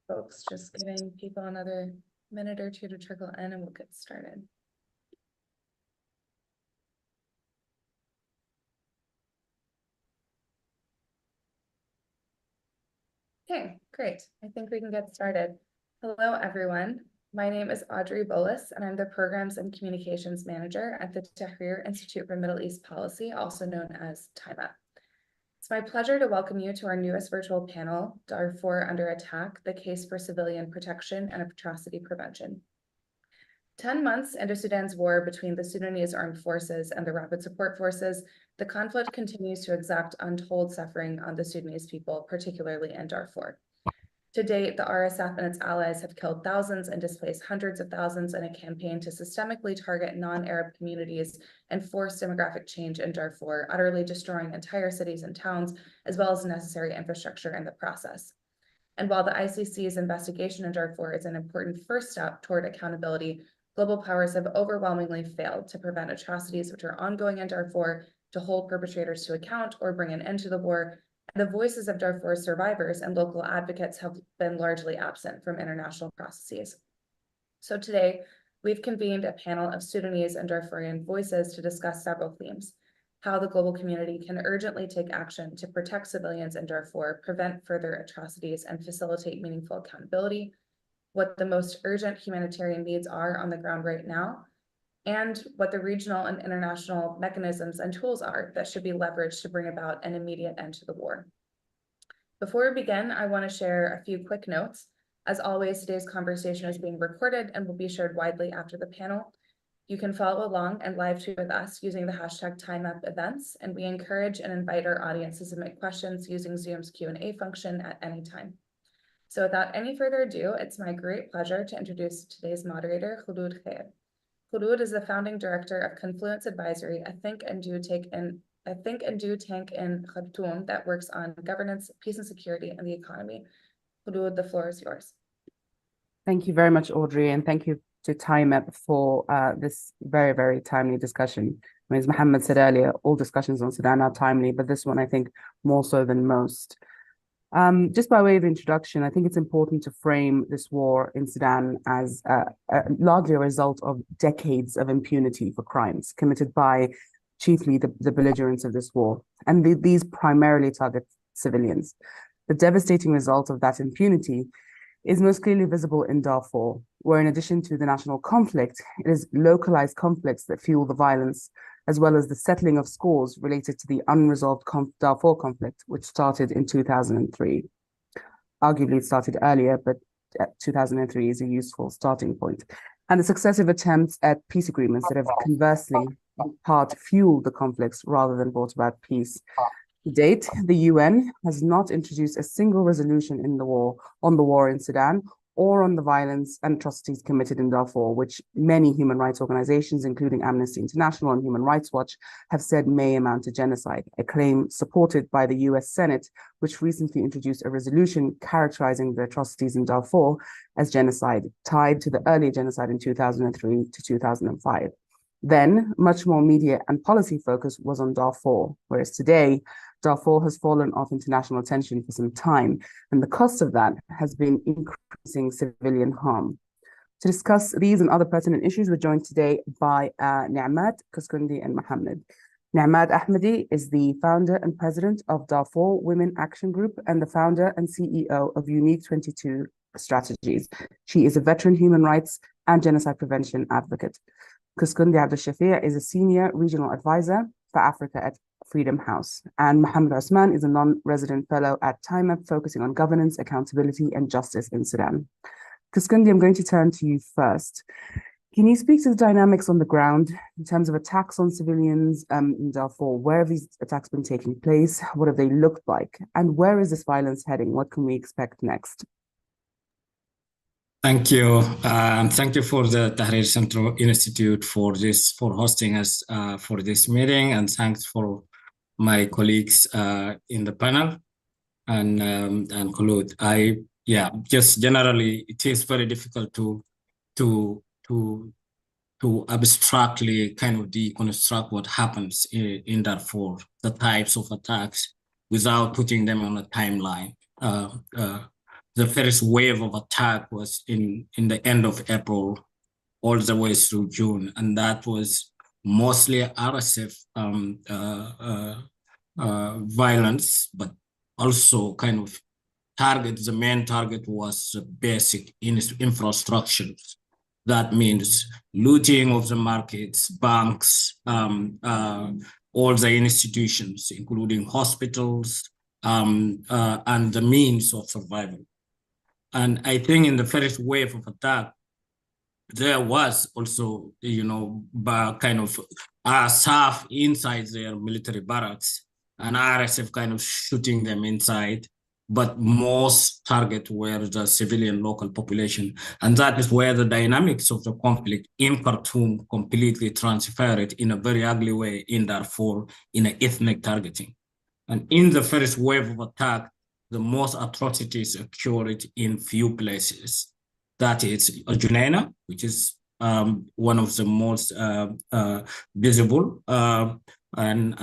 folks, just giving people another minute or two to trickle in and we'll get started. Okay, great. I think we can get started. Hello, everyone. My name is Audrey Bolus, and I'm the Programs and Communications Manager at the Tahrir Institute for Middle East Policy, also known as TIMEP. It's my pleasure to welcome you to our newest virtual panel, Darfur Under Attack, the Case for Civilian Protection and Atrocity Prevention. 10 months into Sudan's war between the Sudanese Armed Forces and the Rapid Support Forces, the conflict continues to exact untold suffering on the Sudanese people, particularly in Darfur. To date, the RSF and its allies have killed thousands and displaced hundreds of thousands in a campaign to systemically target non-Arab communities and force demographic change in Darfur, utterly destroying entire cities and towns, as well as necessary infrastructure in the process. And while the ICC's investigation in Darfur is an important first step toward accountability, global powers have overwhelmingly failed to prevent atrocities which are ongoing in Darfur, to hold perpetrators to account or bring an end to the war. And the voices of Darfur survivors and local advocates have been largely absent from international processes. So today, we've convened a panel of Sudanese and Darfurian voices to discuss several themes: how the global community can urgently take action to protect civilians in Darfur, prevent further atrocities, and facilitate meaningful accountability; what the most urgent humanitarian needs are on the ground right now; and what the regional and international mechanisms and tools are that should be leveraged to bring about an immediate end to the war. Before we begin, I want to share a few quick notes. As always, today's conversation is being recorded and will be shared widely after the panel. You can follow along and live tweet with us using the hashtag #TimeUpEvents, and we encourage and invite our audience to submit questions using Zoom's Q&A function at any time. So without any further ado, it's my great pleasure to introduce today's moderator, Khulud Khair. Khulud is the founding director of Confluence Advisory, a think and do tank in Khartoum that works on governance, peace and security, and the economy. Khulud, the floor is yours. Thank you very much, Audrey, and thank you to TIMEP for this very, very timely discussion. I mean, as Mohammed said earlier, all discussions on Sudan are timely, but this one I think more so than most. Just by way of introduction, I think it's important to frame this war in Sudan as largely a result of decades of impunity for crimes committed by chiefly the belligerents of this war. And these primarily target civilians. The devastating result of that impunity is most clearly visible in Darfur, where in addition to the national conflict, it is localized conflicts that fuel the violence, as well as the settling of scores related to the unresolved Darfur conflict, which started in 2003. Arguably, it started earlier, but 2003 is a useful starting point. And the successive attempts at peace agreements that have conversely, in part, fueled the conflicts rather than brought about peace. To date, the UN has not introduced a single resolution on the war in Sudan, or on the violence and atrocities committed in Darfur, which many human rights organizations, including Amnesty International and Human Rights Watch, have said may amount to genocide, a claim supported by the US Senate, which recently introduced a resolution characterizing the atrocities in Darfur as genocide, tied to the earlier genocide in 2003 to 2005. Then, much more media and policy focus was on Darfur, whereas today, Darfur has fallen off international attention for some time, and the cost of that has been increasing civilian harm. To discuss these and other pertinent issues, we're joined today by Ni'mat Kaskundi and Mohammed. Ni'mat Ahmadi is the founder and president of Darfur Women Action Group and the founder and CEO of Unique 22 Strategies. She is a veteran human rights and genocide prevention advocate. Kaskundi Abdel-Shafir is a senior regional advisor for Africa at Freedom House. And Mohammed Osman is a non-resident fellow at TIMEP, focusing on governance, accountability, and justice in Sudan. Kaskundi, I'm going to turn to you first. Can you speak to the dynamics on the ground in terms of attacks on civilians in Darfur? Where have these attacks been taking place? What have they looked like? And where is this violence heading? What can we expect next? Thank you. Thank you for the Tahrir Central Institute for hosting us for this meeting, and thanks for my colleagues in the panel and Khulud. Just generally, it is very difficult to abstractly kind of deconstruct what happens in Darfur, the types of attacks, without putting them on a timeline. the first wave of attack was in the end of April, all the way through June, and that was mostly RSF violence, but also kind of the main target was basic infrastructure. That means looting of the markets, banks, all the institutions, including hospitals, and the means of survival. And I think in the first wave of attack, there was also, kind of SAF inside their military barracks and RSF kind of shooting them inside. But most target were the civilian local population. And that is where the dynamics of the conflict in Khartoum completely transferred in a very ugly way in Darfur in an ethnic targeting. And in the first wave of attack, the most atrocities occurred in few places. That is Junaina, which is one of the most visible, and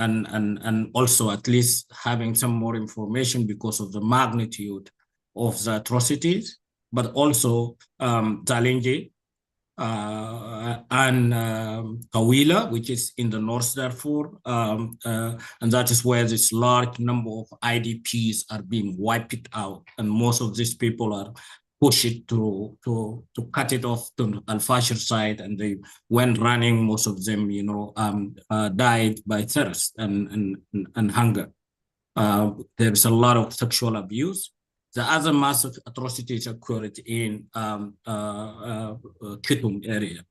also at least having some more information because of the magnitude of the atrocities, but also Zalingi and Kawila, which is in the North Darfur, and that is where this large number of IDPs are being wiped out, and most of these people are pushed to cut it off to Al-Fashir side, and they went running. Most of them, died by thirst and hunger. There's a lot of sexual abuse. The other massive atrocities occurred in Kitum area.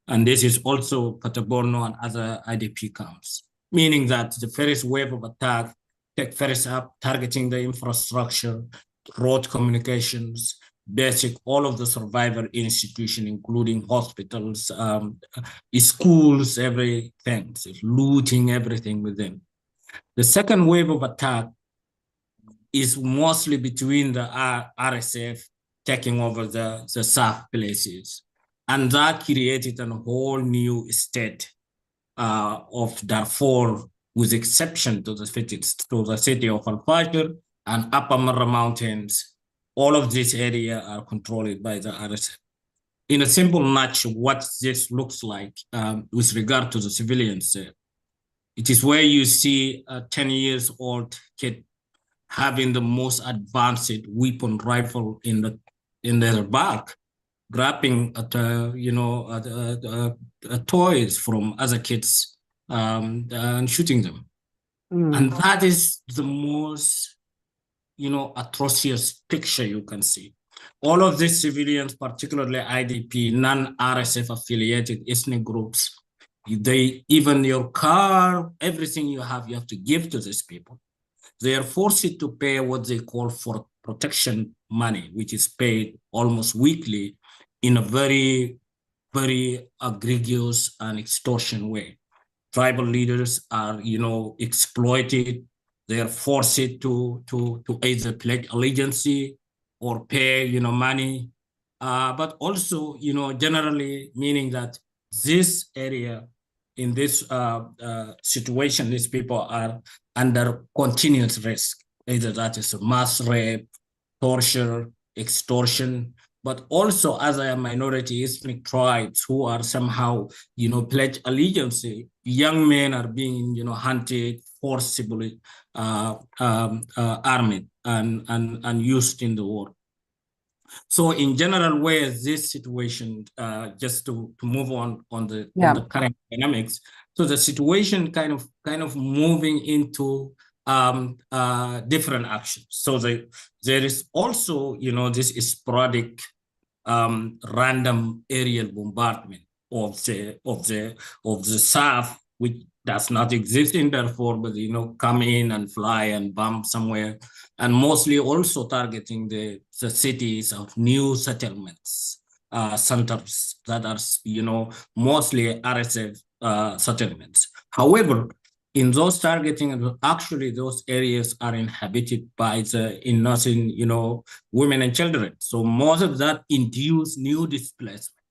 And this is also Kataborno and other IDP camps, meaning that the first wave of attack take first up targeting the infrastructure, road communications, basic, all of the survivor institutions, including hospitals, schools, everything, looting everything within. The second wave of attack is mostly between the RSF taking over the SAF places. And that created a whole new state of Darfur, with exception to the city of Al-Fashir and Upper Marra Mountains. All of this area are controlled by the RSF. In a simple nutshell, what this looks like with regard to the civilians, it is where you see a 10-year-old kid having the most advanced weapon rifle in their back, grabbing at toys from other kids and shooting them. And that is the most, atrocious picture you can see. All of these civilians, particularly IDP, non-RSF affiliated ethnic groups, even your car, everything you have to give to these people. They are forced to pay what they call for protection money, which is paid almost weekly in a very, very egregious and extortion way. Tribal leaders are, exploited. They are forced to either pledge allegiance or pay, money. But also, generally meaning that this area, in this situation, these people are under continuous risk. Either that is mass rape, torture, extortion, but also as a minority ethnic tribes who are somehow, pledge allegiance. Young men are being, hunted, forcibly armed and used in the war. So in general, where this situation, just to move on the current dynamics, so the situation kind of moving into different actions. So there is also, this sporadic random aerial bombardment of the SAF, which does not exist in Darfur, but come in and fly and bomb somewhere, and mostly also targeting the cities of new settlements, centers that are mostly RSF settlements. However, in those targeting, actually those areas are inhabited by the innocent, women and children. So most of that induce new displacement,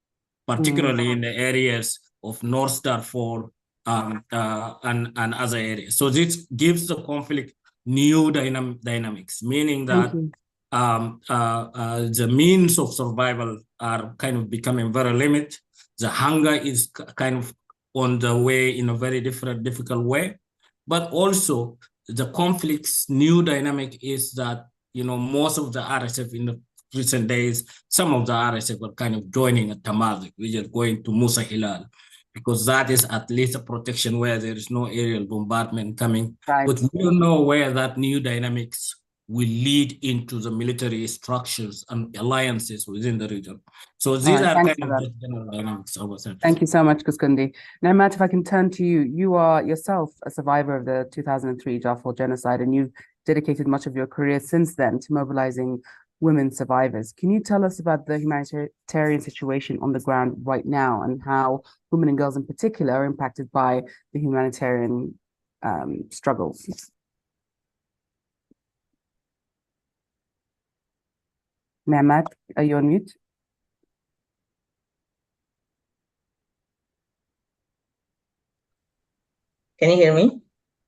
particularly in the areas of North Darfur and other areas. So this gives the conflict new dynamics, meaning that the means of survival are kind of becoming very limited. The hunger is kind of on the way in a very difficult way. But also the conflict's new dynamic is that, most of the RSF in the recent days, some of the RSF are kind of joining a Tamazigh, which is going to Musa Hilal, because that is at least a protection where there is no aerial bombardment coming. Right. But we don't know where that new dynamics will lead into the military structures and alliances within the region. So these are thanks kind for of that. just general dynamics of ourselves. Thank you so much, Kuskundi. Now, Matt, if I can turn to you, you are yourself a survivor of the 2003 Darfur genocide, and you've dedicated much of your career since then to mobilizing women survivors. Can you tell us about the humanitarian situation on the ground right now and how women and girls in particular are impacted by the humanitarian struggles? Mehmet, are you on mute? Can you hear me?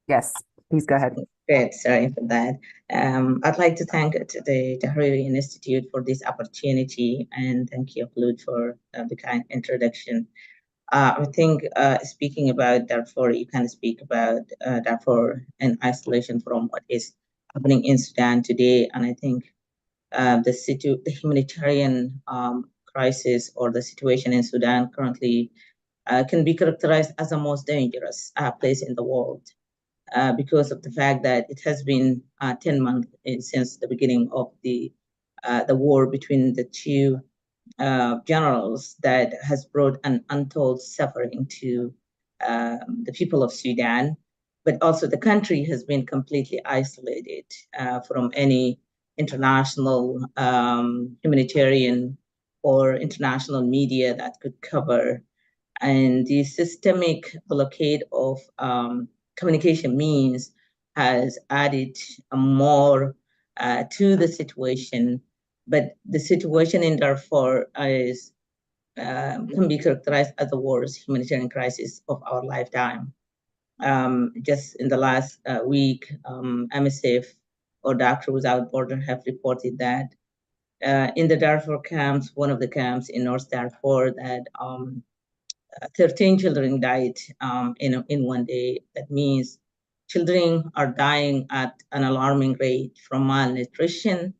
Yes, please go ahead. Great, sorry for that. I'd like to thank the Tahrir Institute for this opportunity, and thank you, Khulud, for the kind introduction. I think speaking about Darfur, you can speak about Darfur in isolation from what is happening in Sudan today, and I think the humanitarian crisis or the situation in Sudan currently can be characterized as the most dangerous place in the world because of the fact that it has been 10 months since the beginning of the war between the two generals that has brought an untold suffering to the people of Sudan, but also the country has been completely isolated from any international humanitarian or international media that could cover. And the systemic blockade of communication means has added more to the situation. But the situation in Darfur is can be characterized as the worst humanitarian crisis of our lifetime. Just in the last week, MSF or Doctors Without Borders have reported that in the Darfur camps, one of the camps in North Darfur, that 13 children died in one day. That means children are dying at an alarming rate from malnutrition,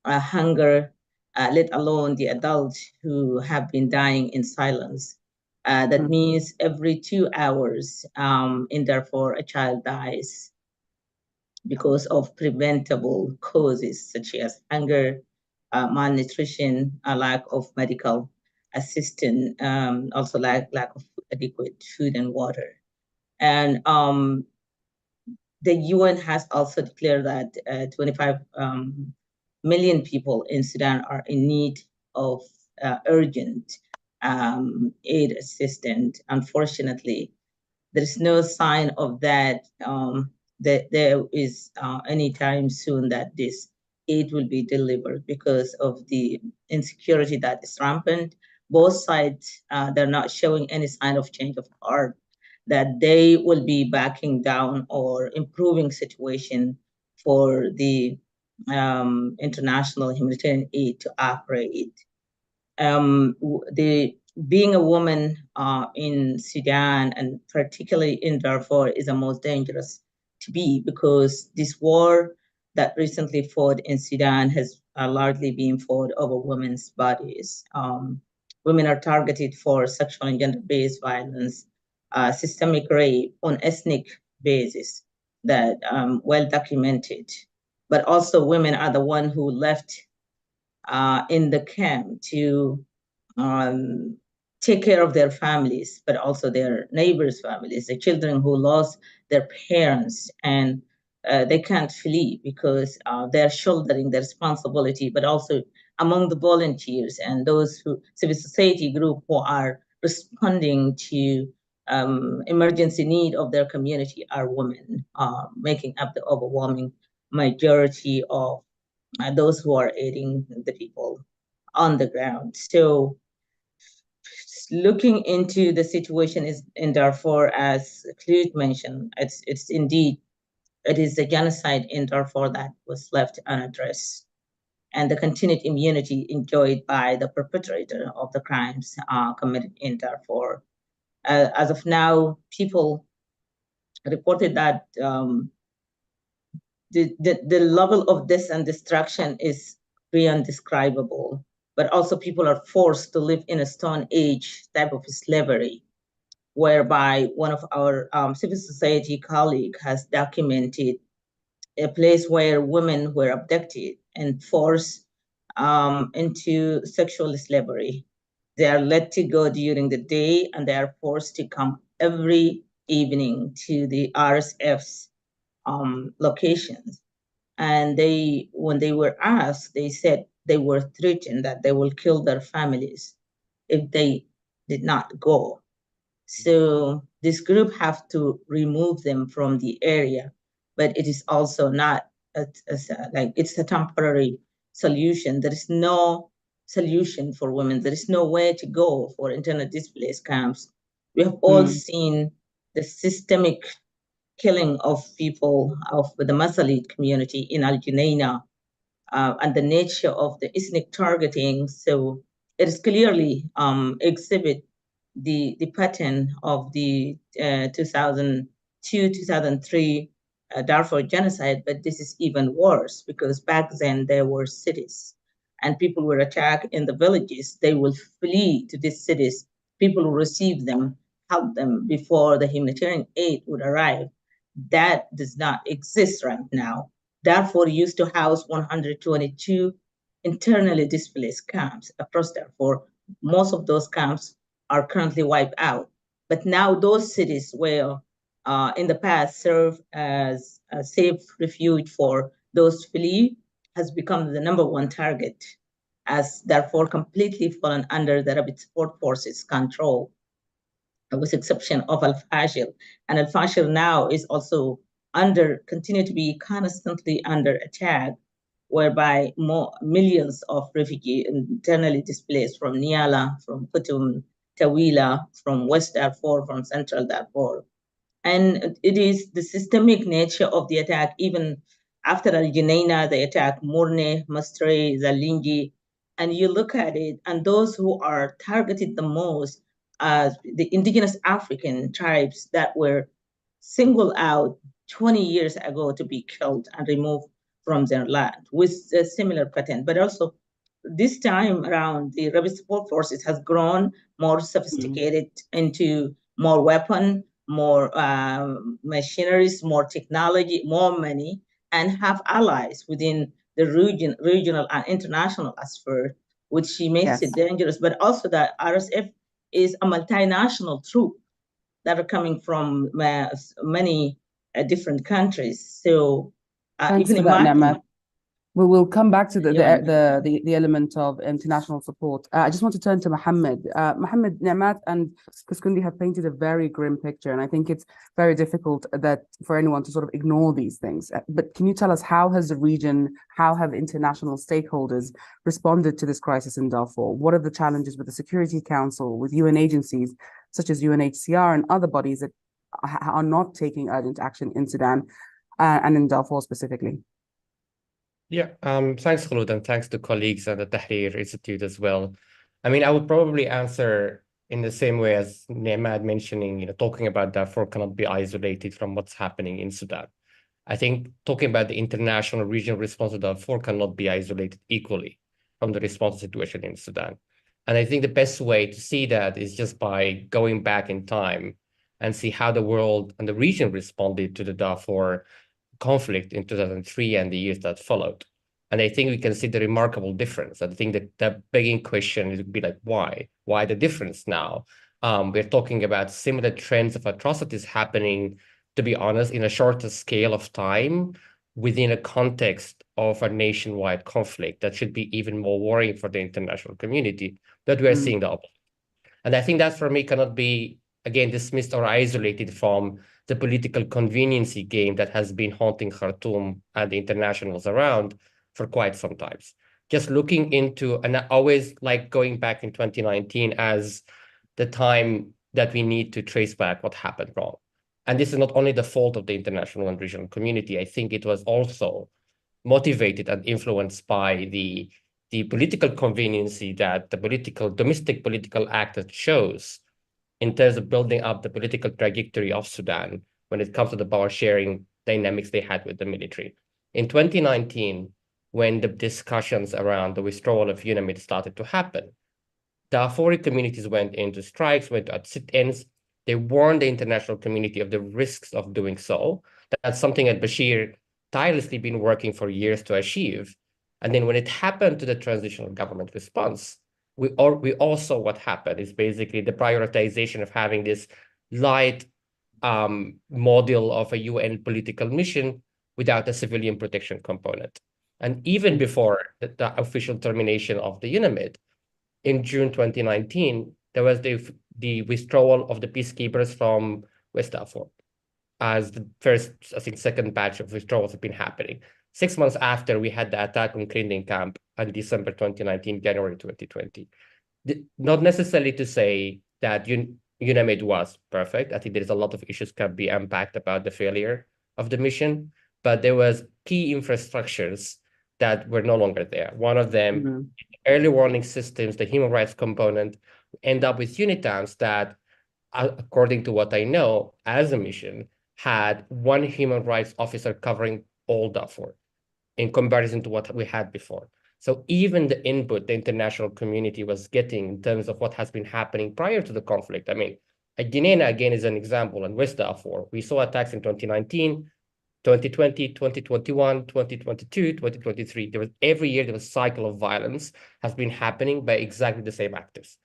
hunger, let alone the adults who have been dying in silence. That means every 2 hours in Darfur, a child dies because of preventable causes such as hunger, malnutrition, a lack of medical assistance, also lack of adequate food and water. And the UN has also declared that 25 million people in Sudan are in need of urgent aid assistance. Unfortunately, there is no sign of that that there is anytime soon that this aid will be delivered because of the insecurity that is rampant. Both sides, they're not showing any sign of change of heart that they will be backing down or improving situation for the international humanitarian aid to operate. Being a woman in Sudan and particularly in Darfur is the most dangerous to be because this war that recently fought in Sudan has largely been fought over women's bodies. Women are targeted for sexual and gender-based violence, systemic rape on ethnic basis that well documented. But also women are the one who left in the camp to take care of their families, but also their neighbors' families, the children who lost their parents, and they can't flee because they're shouldering the responsibility, but also among the volunteers and those who, civil society group who are responding to emergency need of their community are women, making up the overwhelming majority of those who are aiding the people on the ground. So looking into the situation in Darfur, as Claude mentioned, it's indeed, it is the genocide in Darfur that was left unaddressed. and the continued immunity enjoyed by the perpetrator of the crimes committed in Darfur. As of now, people reported that the level of death and destruction is beyond indescribable, but also people are forced to live in a Stone Age type of slavery, whereby one of our civil society colleague has documented a place where women were abducted and forced into sexual slavery. They are let to go during the day, and they are forced to come every evening to the RSF's locations. And when they were asked, they said they were threatened that they will kill their families if they did not go. So this group have to remove them from the area, but it is also not like it's a temporary solution. There is no solution for women. There is no way to go for internally displaced camps. We have all seen the systemic killing of people of the Masalit community in Al Junaina and the nature of the ethnic targeting. So it is clearly exhibit the pattern of the 2002-2003 Darfur genocide, but this is even worse because back then there were cities and people were attacked in the villages. They will flee to these cities. People will receive them, help them before the humanitarian aid would arrive. That does not exist right now. Darfur used to house 122 internally displaced camps across Darfur. Most of those camps are currently wiped out. But now those cities where in the past served as a safe refuge for those flee has become the #1 target, as Darfur completely fallen under the Rapid Support Forces control, with exception of Al-Fashir. And Al-Fashir now is also continue to be constantly under attack, whereby millions of refugees internally displaced from Niala, from Kutum, Tawila, from West Darfur, from Central Darfur. And it is the systemic nature of the attack. Even after Al Junaina, they attack Morne, Mastre, Zalingi, and you look at it, and those who are targeted the most are the indigenous African tribes that were singled out 20 years ago to be killed and removed from their land with a similar pattern. But also this time around, the Rapid Support Forces has grown more sophisticated into more weapon, more machineries, more technology, more money, and have allies within the regional and international sphere, which makes it dangerous. But also that RSF is a multinational troop that are coming from many different countries. So Thanks you can for that, imagine. Nema. We'll come back to the element of international support. I just want to turn to Mohammed. Mohammed, Ni'mat and Kuskundi have painted a very grim picture, and I think it's very difficult for anyone to sort of ignore these things. But can you tell us, how has the region, how have international stakeholders responded to this crisis in Darfur? What are the challenges with the Security Council, with UN agencies such as UNHCR and other bodies that are not taking urgent action in Sudan and in Darfur specifically? Yeah, thanks, Khulud, and thanks to colleagues at the Tahrir Institute as well. I mean, I would probably answer in the same way as Ne'mat mentioning, talking about Darfur cannot be isolated from what's happening in Sudan. I think talking about the international regional response to Darfur cannot be isolated equally from the response situation in Sudan. And I think the best way to see that is just by going back in time and see how the world and the region responded to the Darfur conflict in 2003 and the years that followed. And I think we can see the remarkable difference. I think that the begging question would be like, why? Why the difference now? We're talking about similar trends of atrocities happening, to be honest, in a shorter scale of time within a context of a nationwide conflict that should be even more worrying for the international community, that we're seeing the opposite. And I think that for me cannot be, again, dismissed or isolated from the political conveniency game that has been haunting Khartoum and the internationals around for quite some time. Just looking into, and I always like going back in 2019 as the time that we need to trace back what happened wrong. And this is not only the fault of the international and regional community. I think it was also motivated and influenced by the political conveniency that the domestic political actors chose in terms of building up the political trajectory of Sudan when it comes to the power sharing dynamics they had with the military. In 2019, when the discussions around the withdrawal of UNAMID started to happen, Darfuri communities went into strikes, went at sit-ins. They warned the international community of the risks of doing so. That's something that Bashir tirelessly been working for years to achieve. And then when it happened to the transitional government response, we all saw what happened. Is basically the prioritization of having this light model of a UN political mission without a civilian protection component. And even before the official termination of the UNAMID, in June 2019, there was the withdrawal of the peacekeepers from West Darfur, as the first, I think, second batch of withdrawals have been happening. 6 months after we had the attack on Krinding camp on December 2019, January 2020. Not necessarily to say that UNAMID was perfect. I think there's a lot of issues can be unpacked about the failure of the mission, but there was key infrastructures that were no longer there. One of them, early warning systems, the human rights component, end up with UNITAMs that, according to what I know, as a mission, had one human rights officer covering all Darfur in comparison to what we had before. So even the input the international community was getting in terms of what has been happening prior to the conflict. I mean, Guinea, again, is an example, in West Darfur. We saw attacks in 2019, 2020, 2021, 2022, 2023. Every year, there was a cycle of violence has been happening by exactly the same actors.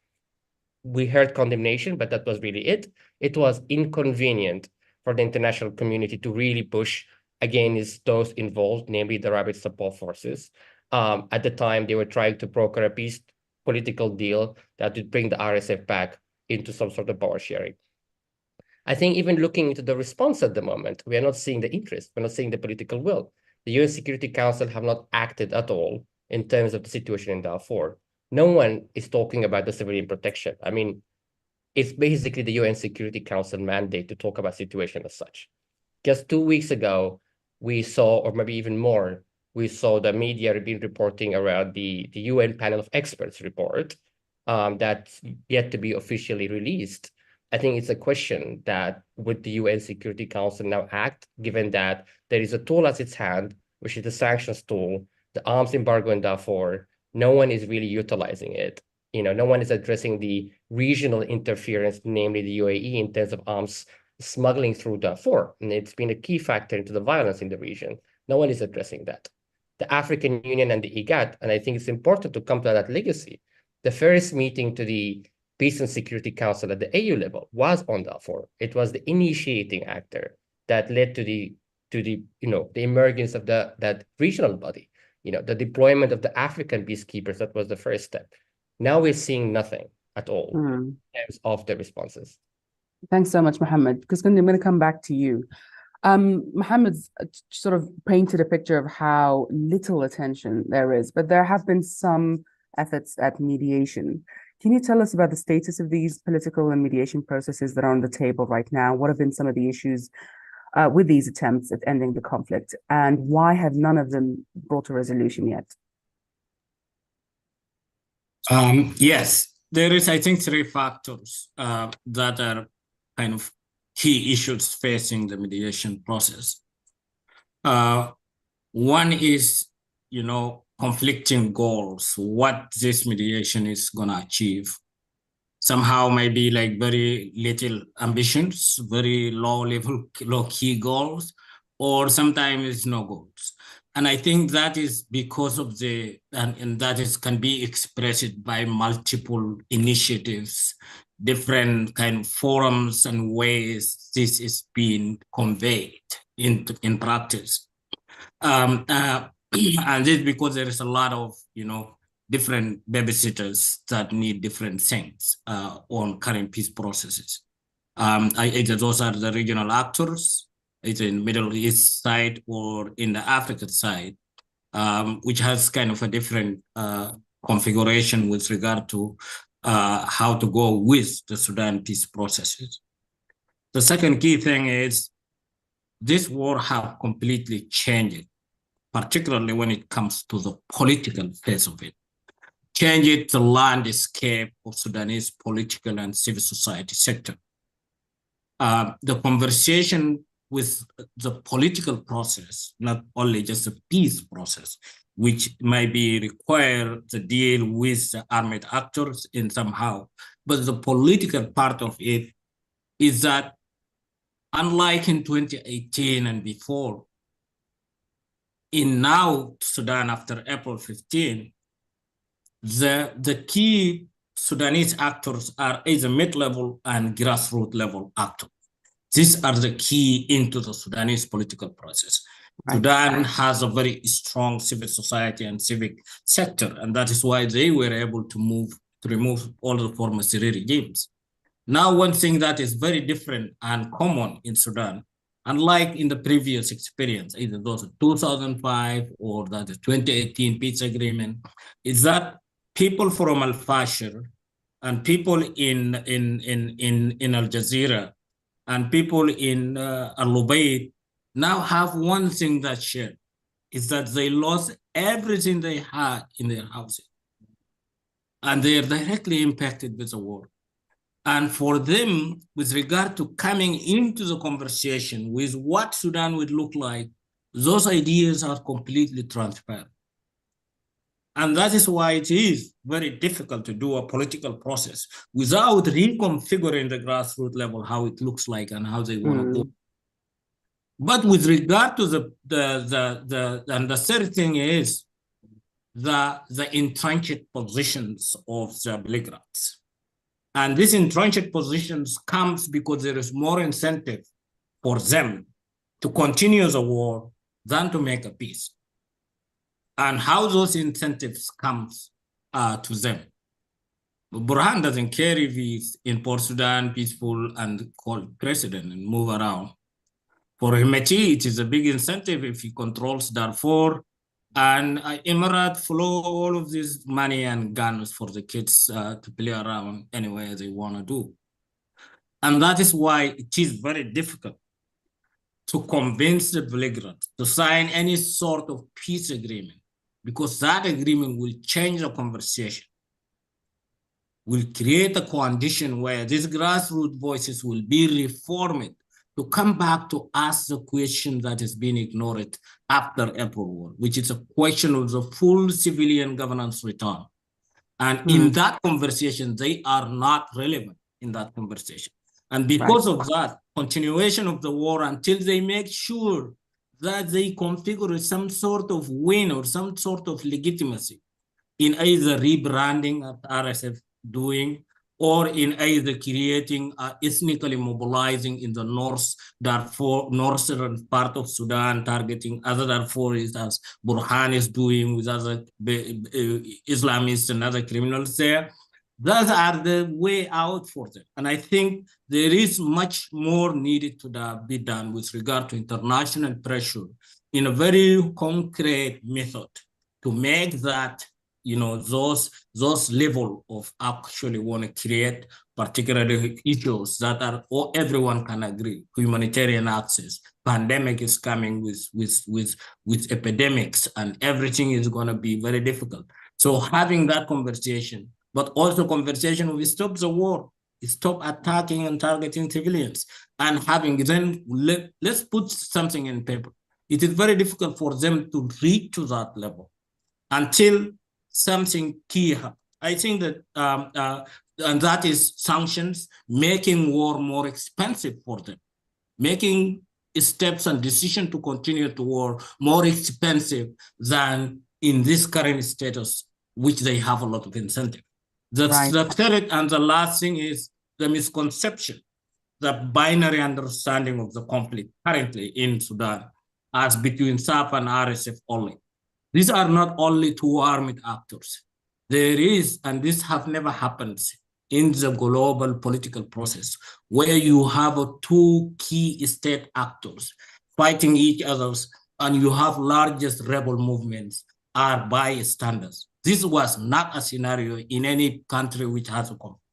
We heard condemnation, but that was really it. It was inconvenient for the international community to really push against those involved, namely the Rapid Support Forces. At the time, they were trying to broker a peace political deal that would bring the RSF back into some sort of power sharing. I think even looking into the response at the moment, we are not seeing the interest. We're not seeing the political will. The UN Security Council have not acted at all in terms of the situation in Darfur. No one is talking about the civilian protection. I mean, it's basically the UN Security Council mandate to talk about situation as such. Just 2 weeks ago, we saw, or maybe even more, we saw the media been reporting around the UN panel of experts report that's yet to be officially released. I think it's a question that would the UN Security Council now act, given that there is a tool at its hand, which is the sanctions tool, the arms embargo in Darfur. No one is really utilizing it. No one is addressing the regional interference, namely the UAE, in terms of arms smuggling through Darfur. And it's been a key factor into the violence in the region. No one is addressing that. The African Union and the IGAD, and I think it's important to come to that legacy. The first meeting to the Peace and Security Council at the AU level was on Darfur. It was the initiating actor that led to the emergence of that regional body. The deployment of the African peacekeepers, that was the first step. Now we're seeing nothing at all in terms of the responses. Thanks so much, Mohammed. Because I'm going to come back to you. Mohammed's sort of painted a picture of how little attention there is, but there have been some efforts at mediation. Can you tell us about the status of these political and mediation processes that are on the table right now? What have been some of the issues with these attempts at ending the conflict, and why have none of them brought a resolution yet? Yes, there is, I think, 3 factors that are kind of key issues facing the mediation process. One is, conflicting goals, what this mediation is going to achieve. Somehow maybe like very little ambitions, very low key goals, or sometimes no goals. And I think that is because of and that can be expressed by multiple initiatives, different kind of forums and ways this is being conveyed in practice. And this because there is a lot of, different babysitters that need different things on current peace processes. Either those are the regional actors, either in the Middle East side or in the African side, which has kind of a different configuration with regard to how to go with the Sudan peace processes. The second key thing is this war have completely changed particularly when it comes to the political phase of it. Changed the landscape of Sudanese political and civil society sector. The conversation with the political process, not only just the peace process, which might be required to deal with the armed actors in somehow, but the political part of it is that unlike in 2018 and before, in now Sudan after April 15, the key Sudanese actors are either mid-level and grassroots level actors. These are the key into the Sudanese political process. Right. Sudan has a very strong civil society and civic sector, and that is why they were able to remove all the former Syrian regimes. Now, one thing that is very different and common in Sudan, unlike in the previous experience, either those of 2005 or that the 2018 peace agreement, is that people from Al-Fashir and people in Al Jazeera and people in Al-Ubaid now have one thing that shared, is that they lost everything they had in their houses. And they are directly impacted with the war. And for them, with regard to coming into the conversation with what Sudan would look like, those ideas are completely transparent. And that is why it is very difficult to do a political process without reconfiguring the grassroots level, how it looks like and how they want to go. But with regard to the third thing is the entrenched positions of the belligerents. And these entrenched positions comes because there is more incentive for them to continue the war than to make a peace. And how those incentives comes to them. Burhan doesn't care if he's in Port Sudan, peaceful and called president and move around. For Hemeti, it is a big incentive if he controls Darfur, and Emirates flow all of this money and guns for the kids to play around anywhere they want to do. And that is why it is very difficult to convince the belligerents to sign any sort of peace agreement, because that agreement will change the conversation, will create a condition where these grassroots voices will be reformed to come back to ask the question that has been ignored after April War, which is a question of the full civilian governance return. And in that conversation, they are not relevant in that conversation. And because of that, continuation of the war until they make sure that they configure some sort of win or some sort of legitimacy in either rebranding that RSF doing, or in either creating, ethnically mobilizing in the North Darfur, northern part of Sudan, targeting other Darfuris as Burhan is doing with other Islamists and other criminals there. Those are the way out for them. And I think there is much more needed to be done with regard to international pressure in a very concrete method to make that, you know, those level of actually want to create particularly issues that are everyone can agree. Humanitarian access, pandemic is coming with epidemics, and everything is going to be very difficult. So having that conversation, but also conversation will stop the war, stop attacking and targeting civilians, and having then let's put something in paper. It is very difficult for them to reach to that level until something key happens. I think that, and that is sanctions, making war more expensive for them, making steps and decision to continue to war more expensive than in this current status, which they have a lot of incentive. The third and the last thing is the misconception, the binary understanding of the conflict currently in Sudan as between SAF and RSF only. These are not only two armed actors. There is, and this have never happened in the global political process, where you have two key state actors fighting each other, and you have largest rebel movements are bystanders. This was not a scenario in any country which has a conflict.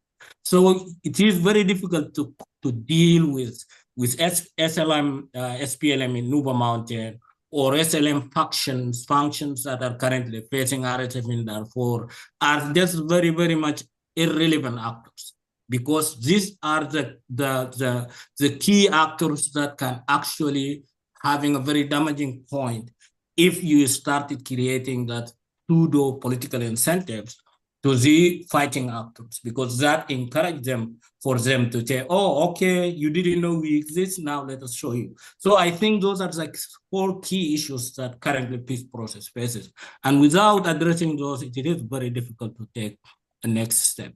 So it is very difficult to deal with SPLM in Nuba Mountain, or SLM functions that are currently facing RSF in Darfur are just very, very much irrelevant actors, because these are the key actors that can actually having a very damaging point if you started creating that pseudo political incentives to the fighting actors, because that encourage them for them to say, oh, okay, you didn't know we exist, now let us show you. So I think those are like 4 key issues that currently peace process faces. And without addressing those, it is very difficult to take the next step.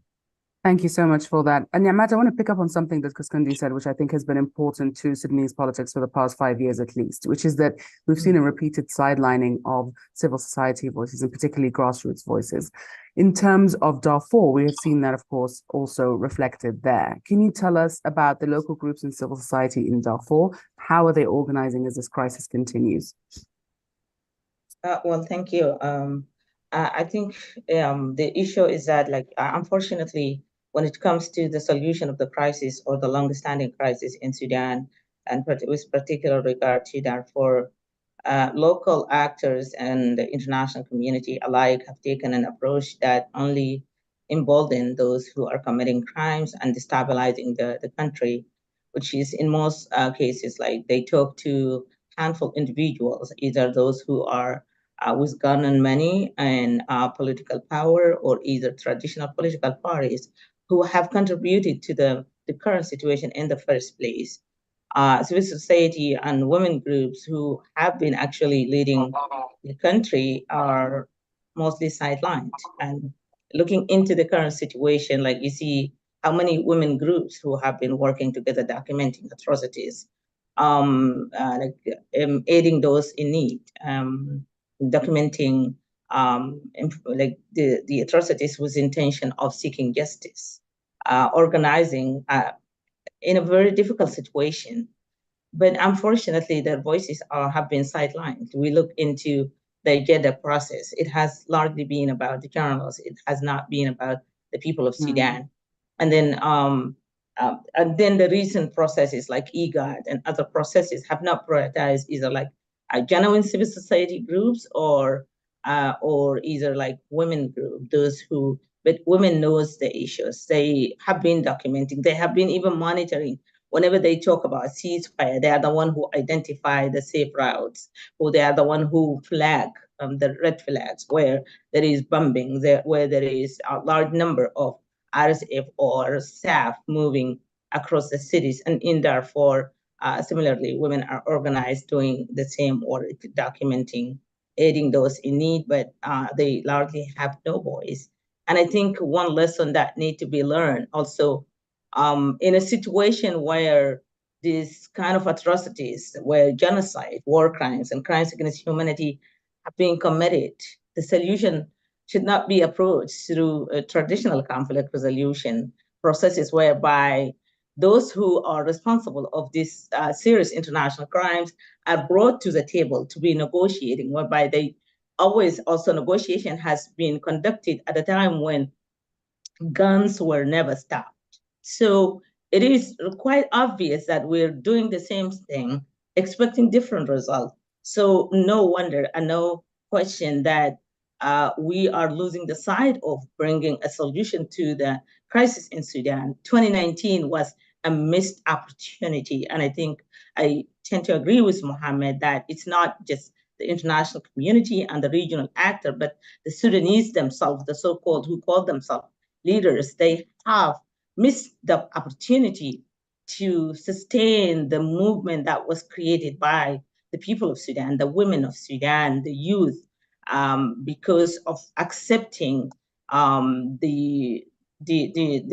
Thank you so much for that. And Niamat, I want to pick up on something that Kaskundi said, which I think has been important to Sudanese politics for the past 5 years at least, which is that we've seen a repeated sidelining of civil society voices, and particularly grassroots voices. In terms of Darfur, we have seen that, of course, also reflected there. Can you tell us about the local groups in civil society in Darfur? How are they organizing as this crisis continues? Well, thank you. I think the issue is that, like, unfortunately, when it comes to the solution of the crisis or the long-standing crisis in Sudan, and with particular regard to Darfur, local actors and the international community alike have taken an approach that only embolden those who are committing crimes and destabilizing the country, which is in most cases, like, they talk to handful individuals, either those who are with gun and money and political power, or either traditional political parties who have contributed to the current situation in the first place. Civil society and women groups who have been actually leading the country are mostly sidelined. And looking into the current situation, like, you see how many women groups who have been working together documenting atrocities, aiding those in need, documenting like the atrocities with intention of seeking justice, organizing in a very difficult situation. But unfortunately, their voices have been sidelined. We look into the agenda process. It has largely been about the journalists. It has not been about the people of Sudan. And then the recent processes like IGAD and other processes have not prioritized either like genuine civil society groups or either like women group, those who, but women knows the issues. They have been documenting. They have been even monitoring. Whenever they talk about ceasefire, they are the one who identify the safe routes, or they are the one who flag the red flags where there is bombing, where there is a large number of RSF or staff moving across the cities. And in Darfur, similarly, women are organized doing the same work, documenting, aiding those in need, but they largely have no voice. And I think one lesson that need to be learned also, in a situation where these kind of atrocities, where genocide, war crimes, and crimes against humanity have been committed, the solution should not be approached through traditional conflict resolution processes whereby those who are responsible of these serious international crimes are brought to the table to be negotiating, whereby they always also negotiation has been conducted at a time when guns were never stopped. So it is quite obvious that we're doing the same thing, expecting different results. So no wonder and no question that we are losing the sight of bringing a solution to the crisis in Sudan. 2019 was a missed opportunity. And I think I tend to agree with Mohammed that it's not just the international community and the regional actor, but the Sudanese themselves, the so-called, who call themselves leaders, they have missed the opportunity to sustain the movement that was created by the people of Sudan, the women of Sudan, the youth, because of accepting the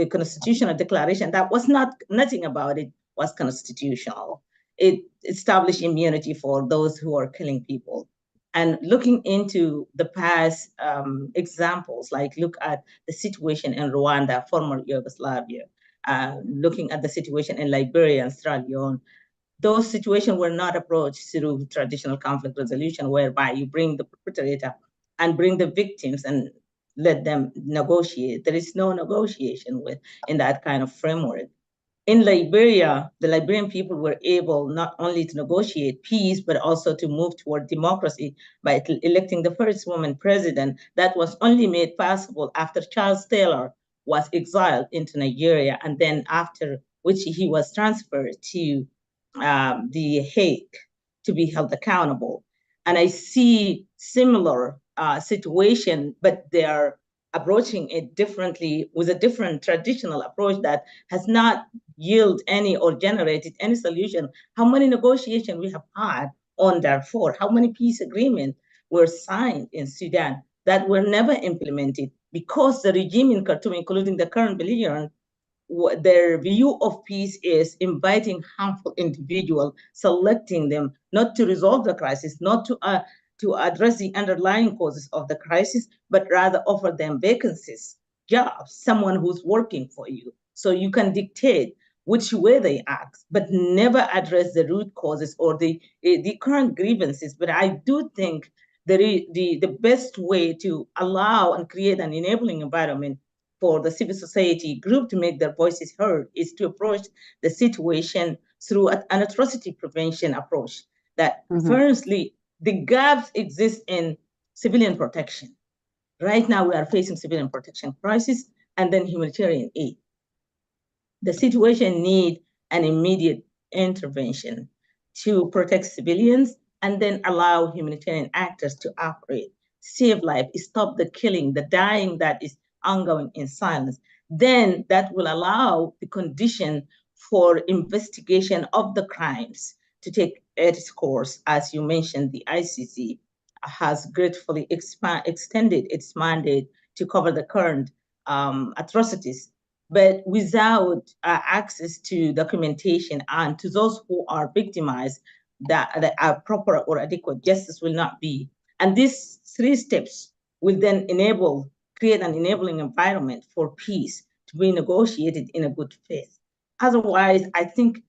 constitutional declaration that was nothing about it was constitutional. It established immunity for those who are killing people. And looking into the past examples, like look at the situation in Rwanda, former Yugoslavia, looking at the situation in Liberia and Sierra Leone, those situations were not approached through traditional conflict resolution, whereby you bring the perpetrator and bring the victims and let them negotiate. There is no negotiation in that kind of framework. In Liberia, the Liberian people were able not only to negotiate peace, but also to move toward democracy by electing the first woman president. That was only made possible after Charles Taylor was exiled into Nigeria, and then after which he was transferred to The Hague to be held accountable. And I see similar situation, but they are approaching it differently with a different traditional approach that has not yield any or generated any solution. How many negotiations we have had on Darfur? How many peace agreements were signed in Sudan that were never implemented because the regime in Khartoum, including the current belligerent, their view of peace is inviting harmful individuals, selecting them not to resolve the crisis, not to address the underlying causes of the crisis, but rather offer them vacancies, jobs, someone who's working for you. So you can dictate which way they act, but never address the root causes or the current grievances. But I do think the best way to allow and create an enabling environment for the civil society group to make their voices heard is to approach the situation through an atrocity prevention approach. That firstly, the gaps exist in civilian protection. Right now, we are facing civilian protection crisis and then humanitarian aid. The situation needs an immediate intervention to protect civilians and then allow humanitarian actors to operate, save life, stop the killing, the dying that is ongoing in silence. Then that will allow the condition for investigation of the crimes to take its course. As you mentioned, the ICC has gratefully extended its mandate to cover the current atrocities, but without access to documentation and to those who are victimized, that a proper or adequate justice will not be. And these three steps will then create an enabling environment for peace to be negotiated in a good faith. Otherwise, I think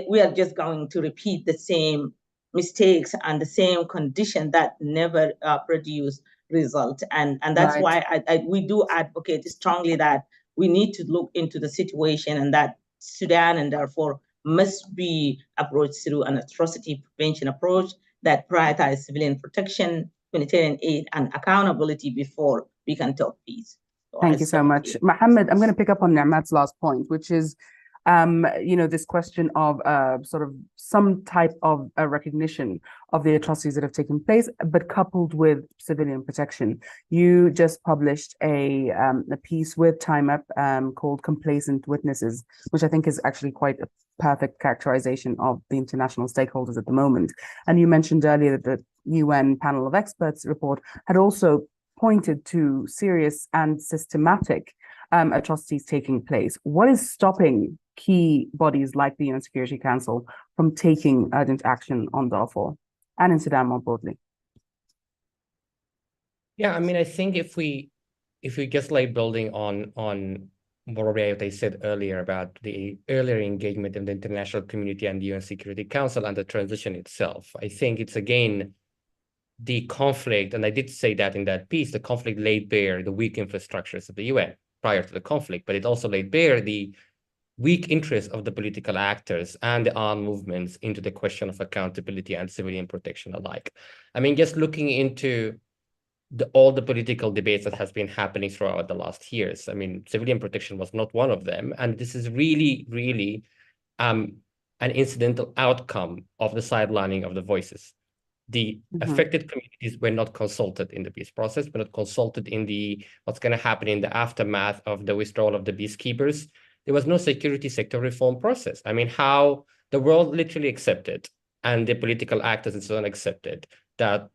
we are just going to repeat the same mistakes and the same condition that never produce result. And that's why we do advocate strongly that we need to look into the situation and that Sudan and Darfur must be approached through an atrocity prevention approach that prioritizes civilian protection, humanitarian aid, and accountability before we can talk peace. So Thank you so much. Mohammed, I'm going to pick up on Ni'mat's last point, which is this question of sort of some type of recognition of the atrocities that have taken place, but coupled with civilian protection. You just published a piece with Time Up called Complacent Witnesses, which I think is actually quite a perfect characterization of the international stakeholders at the moment. And you mentioned earlier that the UN panel of experts report had also pointed to serious and systematic atrocities taking place. What is stopping key bodies like the UN Security Council from taking urgent action on Darfur and in Sudan more broadly? Yeah, I mean, I think if we just like building on what I said earlier about the earlier engagement in the international community and the UN Security Council and the transition itself, I think it's again the conflict, and I did say that in that piece, the conflict laid bare the weak infrastructures of the UN prior to the conflict, but it also laid bare the weak interest of the political actors and the armed movements into the question of accountability and civilian protection alike. I mean, just looking into all the political debates that has been happening throughout the last years, I mean, civilian protection was not one of them. And this is really, really an incidental outcome of the sidelining of the voices. The affected communities were not consulted in the peace process, were not consulted in what's going to happen in the aftermath of the withdrawal of the peacekeepers. There was no security sector reform process. I mean, how the world literally accepted, and the political actors and so on accepted, that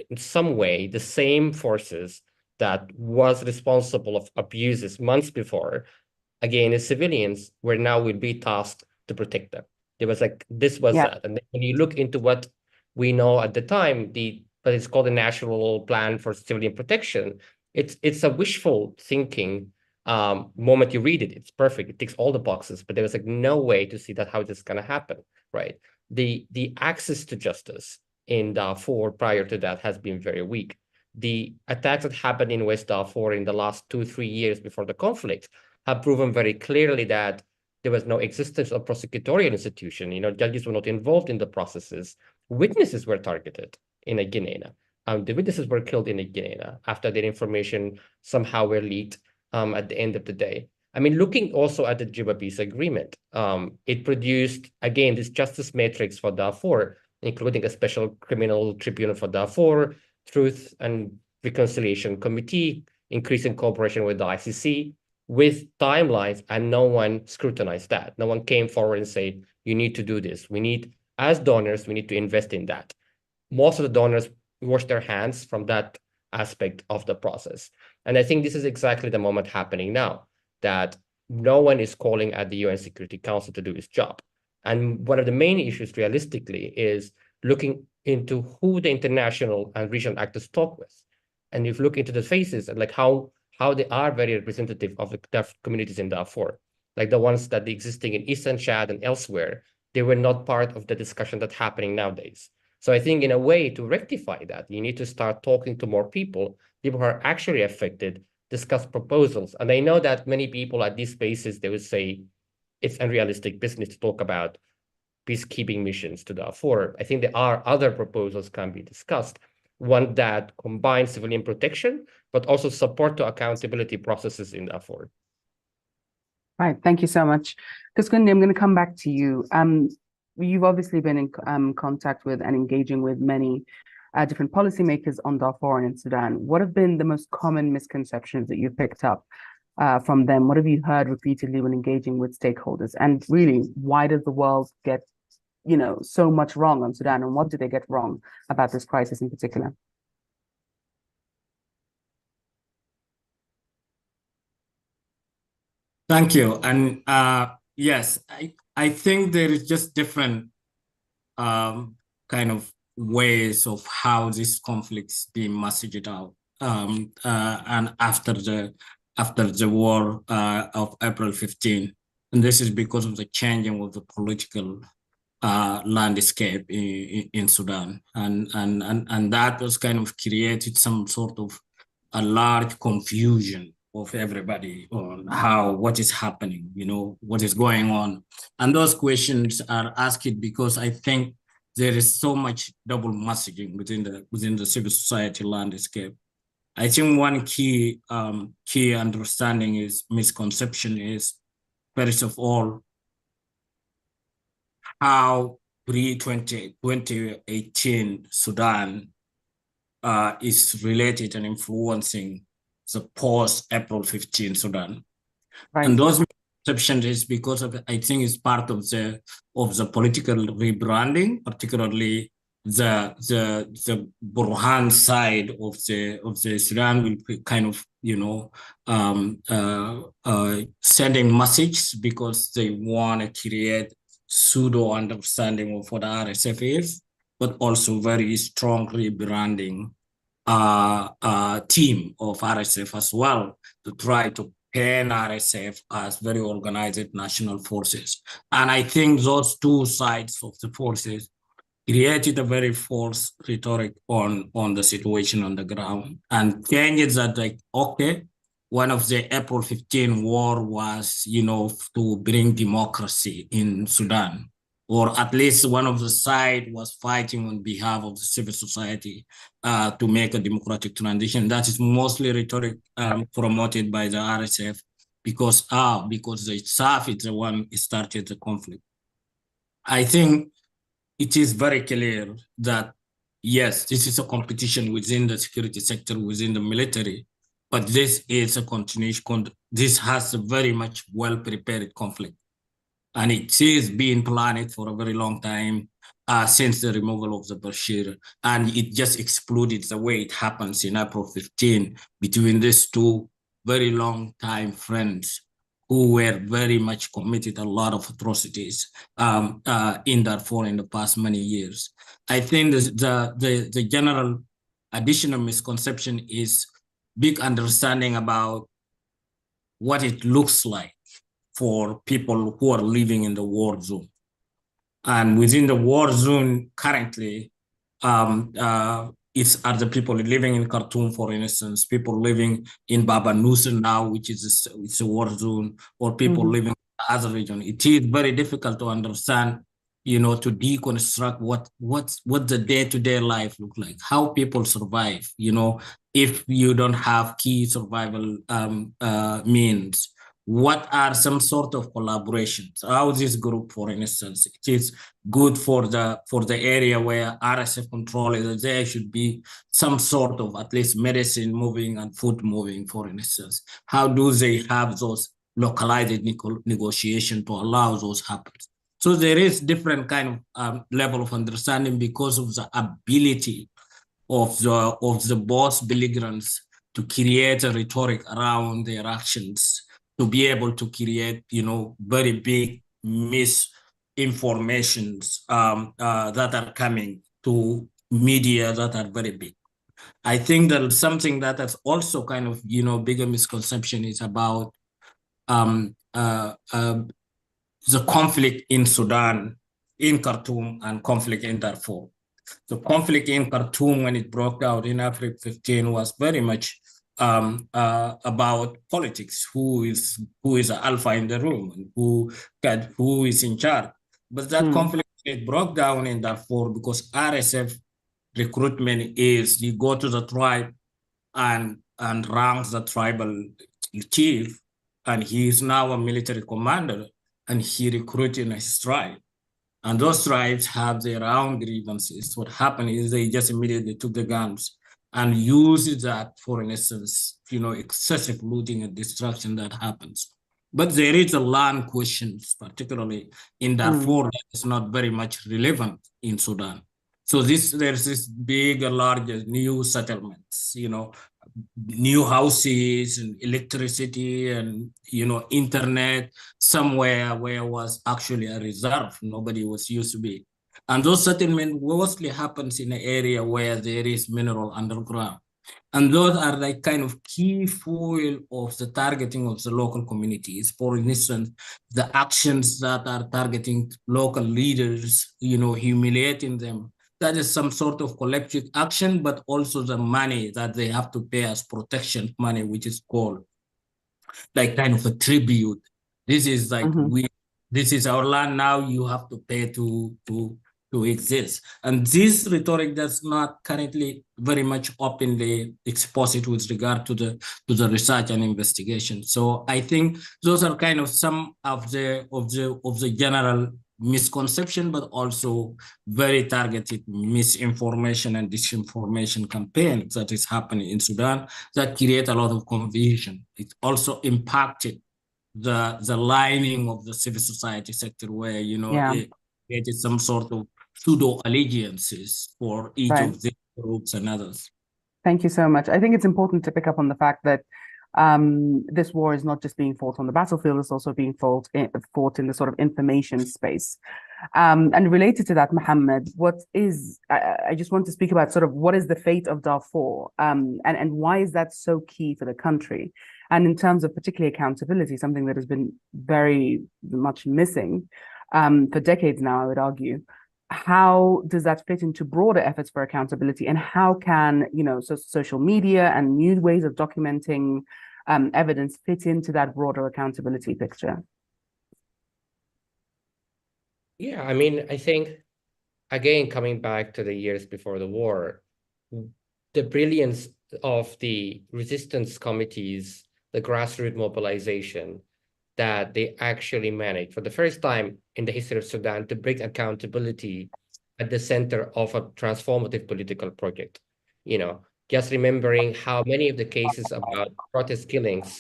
in some way, the same forces that was responsible of abuses months before, again, as civilians, will be tasked to protect them. There was this was that. And when you look into what we know at the time, but it's called the National Plan for Civilian Protection. It's a wishful thinking moment you read it. It's perfect. It ticks all the boxes, but there was no way to see that how this is going to happen, right? The access to justice in Darfur prior to that has been very weak. The attacks that happened in West Darfur in the last 2-3 years before the conflict have proven very clearly that There was no existence of prosecutorial institution. Judges were not involved in the processes. Witnesses were targeted in a Guinea. The witnesses were killed in a Guinea after their information somehow were leaked at the end of the day. I mean, looking also at the Juba Peace Agreement, it produced, again, this justice matrix for Darfur, including a special criminal tribunal for Darfur, Truth and Reconciliation Committee, increasing cooperation with the ICC, with timelines, and no one scrutinized that. No one came forward and said, you need to do this. As donors, we need to invest in that. Most of the donors wash their hands from that aspect of the process. And I think this is exactly the moment happening now, that no one is calling at the UN Security Council to do its job. And one of the main issues realistically is looking into who the international and regional actors talk with. And if you look into the faces and like how they are very representative of the communities in Darfur, like the ones that are existing in Eastern Chad and elsewhere, they were not part of the discussion that's happening nowadays. So I think in a way to rectify that, you need to start talking to more people who are actually affected, discuss proposals. And I know that many people at these spaces, they would say it's unrealistic business to talk about peacekeeping missions to Darfur. I think there are other proposals can be discussed. One that combines civilian protection, but also support to accountability processes in Darfur. Right, thank you so much. Kuskundi, I'm going to come back to you. You've obviously been in contact with and engaging with many different policymakers on Darfur and in Sudan. What have been the most common misconceptions that you've picked up from them? What have you heard repeatedly when engaging with stakeholders? And really, why does the world get, so much wrong on Sudan, and what do they get wrong about this crisis in particular? Thank you. And yes, I think there is just different kind of ways of how this conflict's being messaged out. And after the war of April 15, and this is because of the changing of the political landscape in Sudan, and that was kind of created some sort of a large confusion of everybody on what is happening, what is going on. And those questions are asked because I think there is so much double messaging within the civil society landscape. I think one key understanding misconception is, first of all, how pre-2018 Sudan is related and influencing the post-April 15 Sudan. Right. And those misconceptions is because of, I think it's part of the political rebranding, particularly the Burhan side of the Sudan will be kind of, sending messages because they want to create pseudo understanding of what RSF is, but also very strong rebranding team of RSF as well to try to paint RSF as very organized national forces. And I think those two sides of the forces created a very false rhetoric on the situation on the ground, and changes that, like, okay, one of the April 15 war was, to bring democracy in Sudan, or at least one of the side was fighting on behalf of the civil society to make a democratic transition. That is mostly rhetoric promoted by the RSF because the SAF is the one who started the conflict. I think it is very clear that, yes, this is a competition within the security sector, within the military, but this is a continuation. This has a very much well-prepared conflict. And it is being planned for a very long time since the removal of the Bashir. And it just exploded the way it happens in April 15 between these two very long time friends who were very much committed a lot of atrocities in Darfur in the past many years. I think the general additional misconception is big understanding about what it looks like for people who are living in the war zone. And within the war zone currently, it's other people living in Khartoum, for instance, people living in Baba Nusa now, which is it's a war zone, or people living in other region. It is very difficult to understand, to deconstruct what the day-to-day life look like, how people survive, if you don't have key survival means. What are some sort of collaborations? How this group, for instance, it is good for the area where RSF control is. There should be some sort of at least medicine moving and food moving, for instance. How do they have those localized negotiation to allow those happen? So there is different kind of level of understanding because of the ability of the both belligerents to create a rhetoric around their actions, to be able to create, very big misinformations that are coming to media that are very big. I think that something that is also kind of, bigger misconception is about the conflict in Sudan, in Khartoum, and conflict in Darfur. The conflict in Khartoum, when it broke out in April 15, was very much about politics. Who is the alpha in the room, and who is in charge? But that conflict, it broke down in Darfur because RSF recruitment is you go to the tribe and ranks the tribal chief, and he is now a military commander, and he recruited his tribe. And those tribes have their own grievances. What happened is they just immediately took the guns and used that, for instance, excessive looting and destruction that happens. But there is a land question, particularly in Darfur, that is not very much relevant in Sudan. So there's this big, larger new settlements, new houses and electricity and, internet somewhere where was actually a reserve. Nobody was used to be. And those settlements mostly happens in an area where there is mineral underground. And those are like kind of key foil of the targeting of the local communities. For instance, the actions that are targeting local leaders, humiliating them. That is some sort of collective action, but also the money that they have to pay as protection money, which is called like kind of a tribute. This is like this is our land now. You have to pay to exist. And this rhetoric does not currently very much openly exposit with regard to the research and investigation. So I think those are kind of some of the general misconception, but also very targeted misinformation and disinformation campaigns that is happening in Sudan that create a lot of confusion. It also impacted the lining of the civil society sector where, it created some sort of pseudo allegiances for each of these groups and others. Thank you so much. I think it's important to pick up on the fact that this war is not just being fought on the battlefield, it's also being fought in the sort of information space. And related to that, Mohammed, I just want to speak about sort of what is the fate of Darfur, and why is that so key for the country? And in terms of particularly accountability, something that has been very much missing for decades now, I would argue. How does that fit into broader efforts for accountability, and how can social media and new ways of documenting evidence fit into that broader accountability picture? Yeah, I mean, I think, again, coming back to the years before the war, the brilliance of the resistance committees, the grassroots mobilization, that they actually managed for the first time in the history of Sudan to bring accountability at the center of a transformative political project. Just remembering how many of the cases about protest killings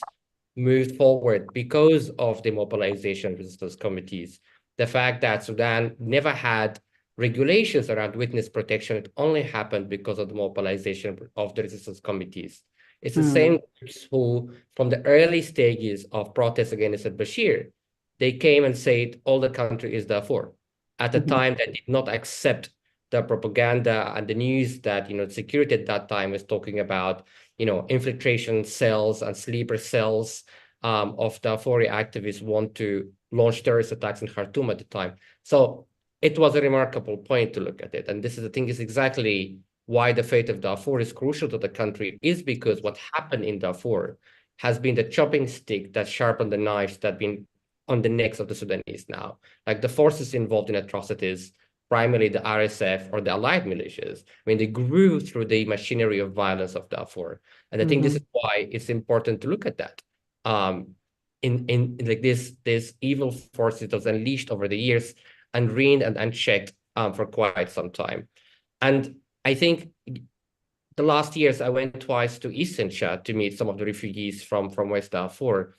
moved forward because of the mobilization resistance committees. The fact that Sudan never had regulations around witness protection, it only happened because of the mobilization of the resistance committees. It's the same groups who, from the early stages of protests against al-Bashir, they came and said all the country is Darfur. At the time, they did not accept the propaganda and the news that, security at that time was talking about, infiltration cells and sleeper cells of Darfuri activists want to launch terrorist attacks in Khartoum at the time. So it was a remarkable point to look at it. And this is the thing is exactly why the fate of Darfur is crucial to the country, is because what happened in Darfur has been the chopping stick that sharpened the knives that been on the necks of the Sudanese now. Like the forces involved in atrocities, primarily the RSF or the allied militias, I mean, they grew through the machinery of violence of Darfur. And I think this is why it's important to look at that. In like this evil force that was unleashed over the years, unreined and unchecked for quite some time. And I think the last years I went twice to Eastern Chad to meet some of the refugees from West Darfur.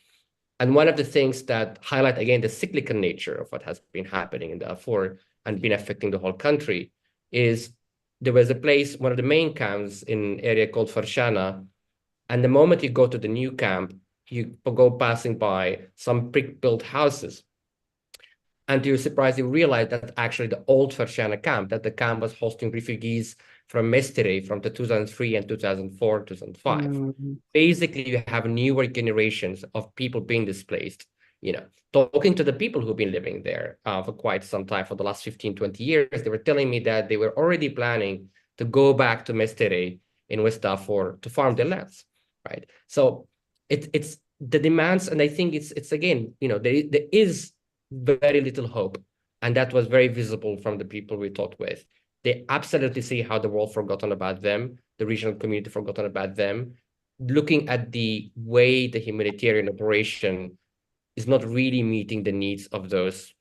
And one of the things that highlight again the cyclical nature of what has been happening in Darfur and been affecting the whole country is there was a place, one of the main camps in an area called Farshana. And the moment you go to the new camp, you go passing by some brick-built houses. And to your surprise, you realize that actually the old Farshana camp, that the camp was hosting refugees from Mestere from the 2003 and 2004, 2005. Basically, you have newer generations of people being displaced. Talking to the people who've been living there for quite some time, for the last 15, 20 years, they were telling me that they were already planning to go back to Mestere in West Darfur to farm their lands, right? So it's the demands, and I think it's again, there is very little hope. And that was very visible from the people we talked with. They absolutely see how the world forgotten about them, the regional community forgotten about them, looking at the way the humanitarian operation is not really meeting the needs of those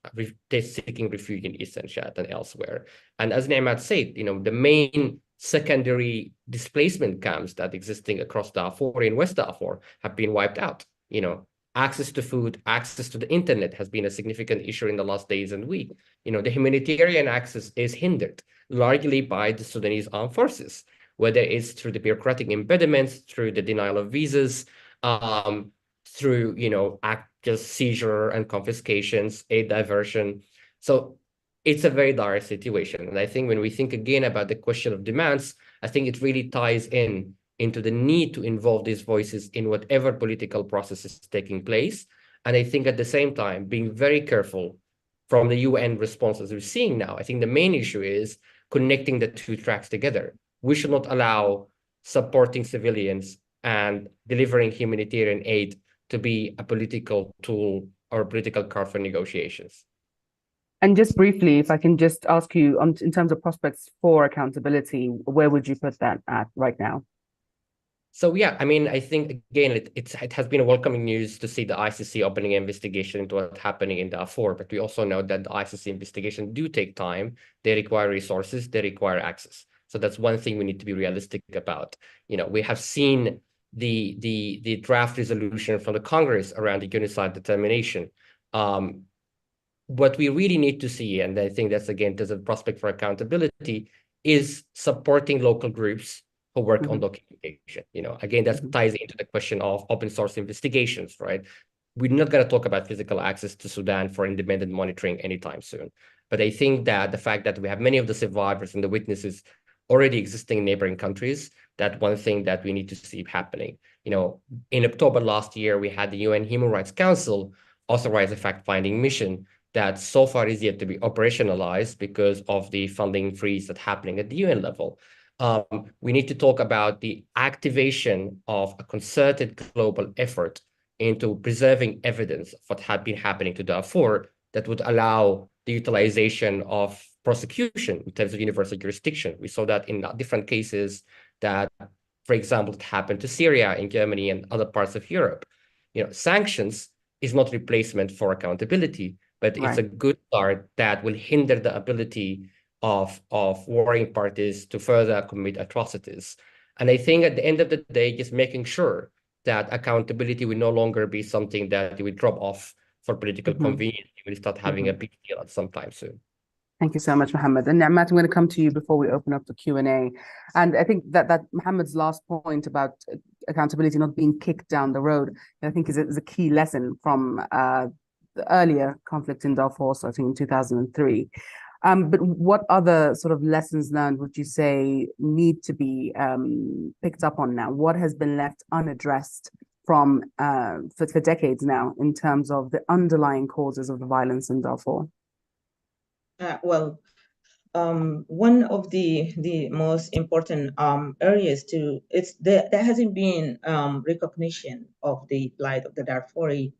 seeking refuge in Eastern Chad and elsewhere. And as Nemat said, the main secondary displacement camps that existing across Darfur and West Darfur have been wiped out. Access to food, access to the internet has been a significant issue in the last days and week. The humanitarian access is hindered largely by the Sudanese Armed Forces, whether it's through the bureaucratic impediments, through the denial of visas, through, just seizure and confiscations, aid diversion. So it's a very dire situation. And I think when we think again about the question of demands, I think it really ties into the need to involve these voices in whatever political process is taking place. And I think at the same time, being very careful from the UN responses we're seeing now. I think the main issue is connecting the two tracks together. We should not allow supporting civilians and delivering humanitarian aid to be a political tool or a political card for negotiations. And just briefly, if I can just ask you, in terms of prospects for accountability, where would you put that at right now? So yeah, I mean, I think again, it has been a welcoming news to see the ICC opening an investigation into what's happening in Darfur, but we also know that the ICC investigation do take time. They require resources, they require access. So that's one thing we need to be realistic about. We have seen the draft resolution from the Congress around the genocide determination. What we really need to see, and I think that's again, there's a prospect for accountability, is supporting local groups who work on documentation. Again, that ties into the question of open source investigations, right? We're not going to talk about physical access to Sudan for independent monitoring anytime soon. But I think that the fact that we have many of the survivors and the witnesses already existing in neighboring countries, that's one thing that we need to see happening. In October last year, we had the UN Human Rights Council authorize a fact-finding mission that so far is yet to be operationalized because of the funding freeze that's happening at the UN level. We need to talk about the activation of a concerted global effort into preserving evidence of what had been happening to Darfur that would allow the utilization of prosecution in terms of universal jurisdiction. We saw that in different cases that, for example, it happened to Syria in Germany and other parts of Europe. Sanctions is not replacement for accountability, but it's a good start that will hinder the ability of warring parties to further commit atrocities. And I think at the end of the day, just making sure that accountability will no longer be something that you will drop off for political convenience. You will start having a big deal at some time soon. Thank you so much, Mohammed. And Matt, I'm going to come to you before we open up the Q&A. And I think that Mohammed's last point about accountability not being kicked down the road, I think is a key lesson from the earlier conflict in Darfur, starting in 2003. But what other sort of lessons learned would you say need to be picked up on now? What has been left unaddressed from for decades now in terms of the underlying causes of the violence in Darfur? One of the most important areas there hasn't been recognition of the plight of the Darfuri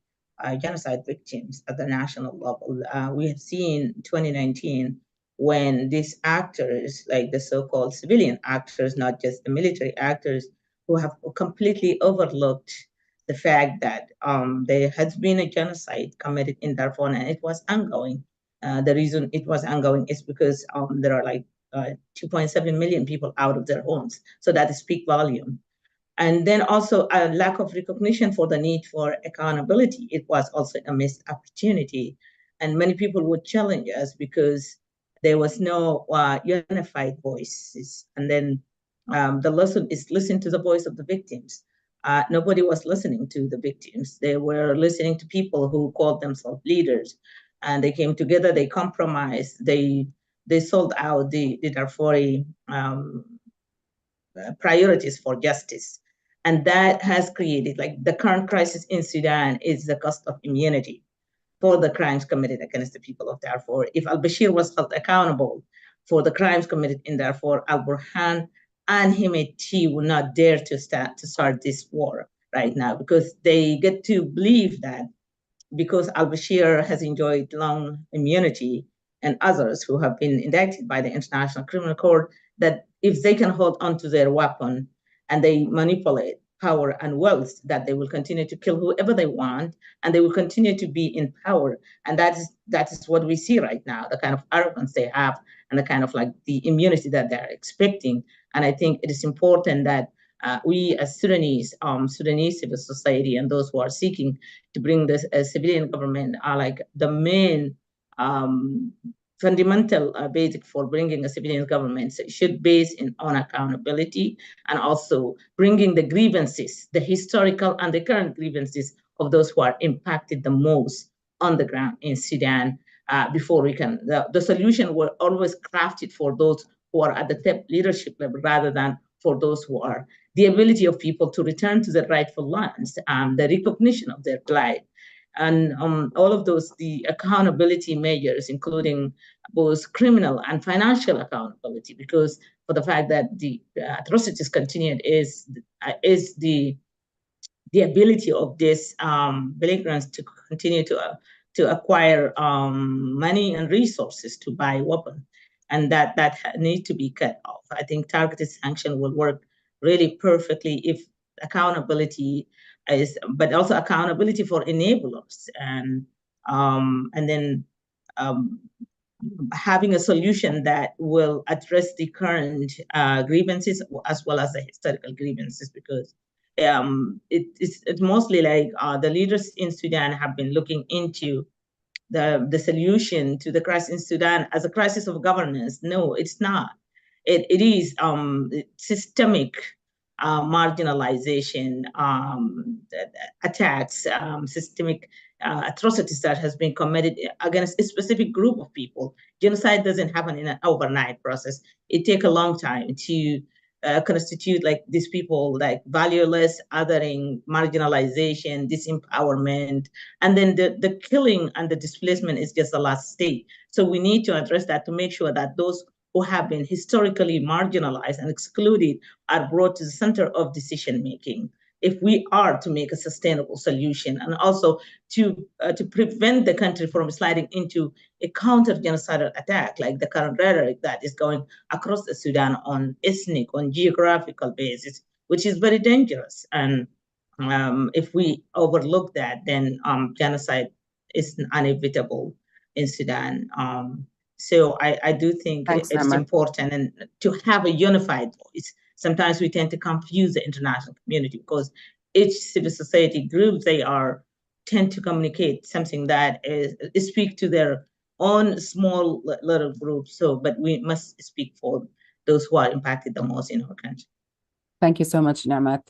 genocide victims at the national level. We have seen 2019 when these actors, like the so-called civilian actors, not just the military actors, who have completely overlooked the fact that there has been a genocide committed in Darfur and it was ongoing. The reason it was ongoing is because there are like 2.7 million people out of their homes. So that speaks volume. And then also a lack of recognition for the need for accountability. It was also a missed opportunity. And many people would challenge us because there was no unified voices. And then the lesson is listen to the voice of the victims. Nobody was listening to the victims. They were listening to people who called themselves leaders. And they came together, they compromised, they sold out the Darfuri priorities for justice. And that has created, like the current crisis in Sudan is the cost of immunity for the crimes committed against the people of Darfur. If al-Bashir was held accountable for the crimes committed in Darfur, al-Burhan and Hemeti would not dare to start this war right now, because they get to believe that because al-Bashir has enjoyed long immunity and others who have been indicted by the International Criminal Court, that if they can hold on to their weapon and they manipulate power and wealth, that they will continue to kill whoever they want and they will continue to be in power. And that is what we see right now, the kind of arrogance they have and the kind of like the immunity that they're expecting. And I think it is important that we as Sudanese civil society and those who are seeking to bring this civilian government are like the main fundamental basic for bringing a civilian government. So it should base on accountability and also bringing the grievances, the historical and the current grievances of those who are impacted the most on the ground in Sudan before we can, the solution were always crafted for those who are at the top leadership level rather than for those who are the ability of people to return to their rightful lands, the recognition of their plight, and all of those, the accountability measures, including both criminal and financial accountability, because for the fact that the atrocities continued is the ability of these belligerents to continue to acquire money and resources to buy weapons, and that need to be cut off. I think targeted sanction will work really perfectly if accountability is, but also accountability for enablers, and then having a solution that will address the current grievances as well as the historical grievances, because it's mostly like the leaders in Sudan have been looking into the solution to the crisis in Sudan as a crisis of governance. No, it's not. It is systemic marginalization, attacks, systemic atrocities that has been committed against a specific group of people. Genocide doesn't happen in an overnight process. It takes a long time to constitute like these people like valueless, othering, marginalization, disempowerment, and then the killing and the displacement is just the last stage. So we need to address that to make sure that those who have been historically marginalized and excluded are brought to the center of decision making if we are to make a sustainable solution, and also to prevent the country from sliding into a counter-genocidal attack like the current rhetoric that is going across the Sudan on ethnic, on geographical basis, which is very dangerous. And if we overlook that, then genocide is inevitable in Sudan. So I do think it's important and to have a unified voice. Sometimes we tend to confuse the international community because each civil society group tend to communicate something that speak to their own small little group. So, but we must speak for those who are impacted the most in our country. Thank you so much, Namat.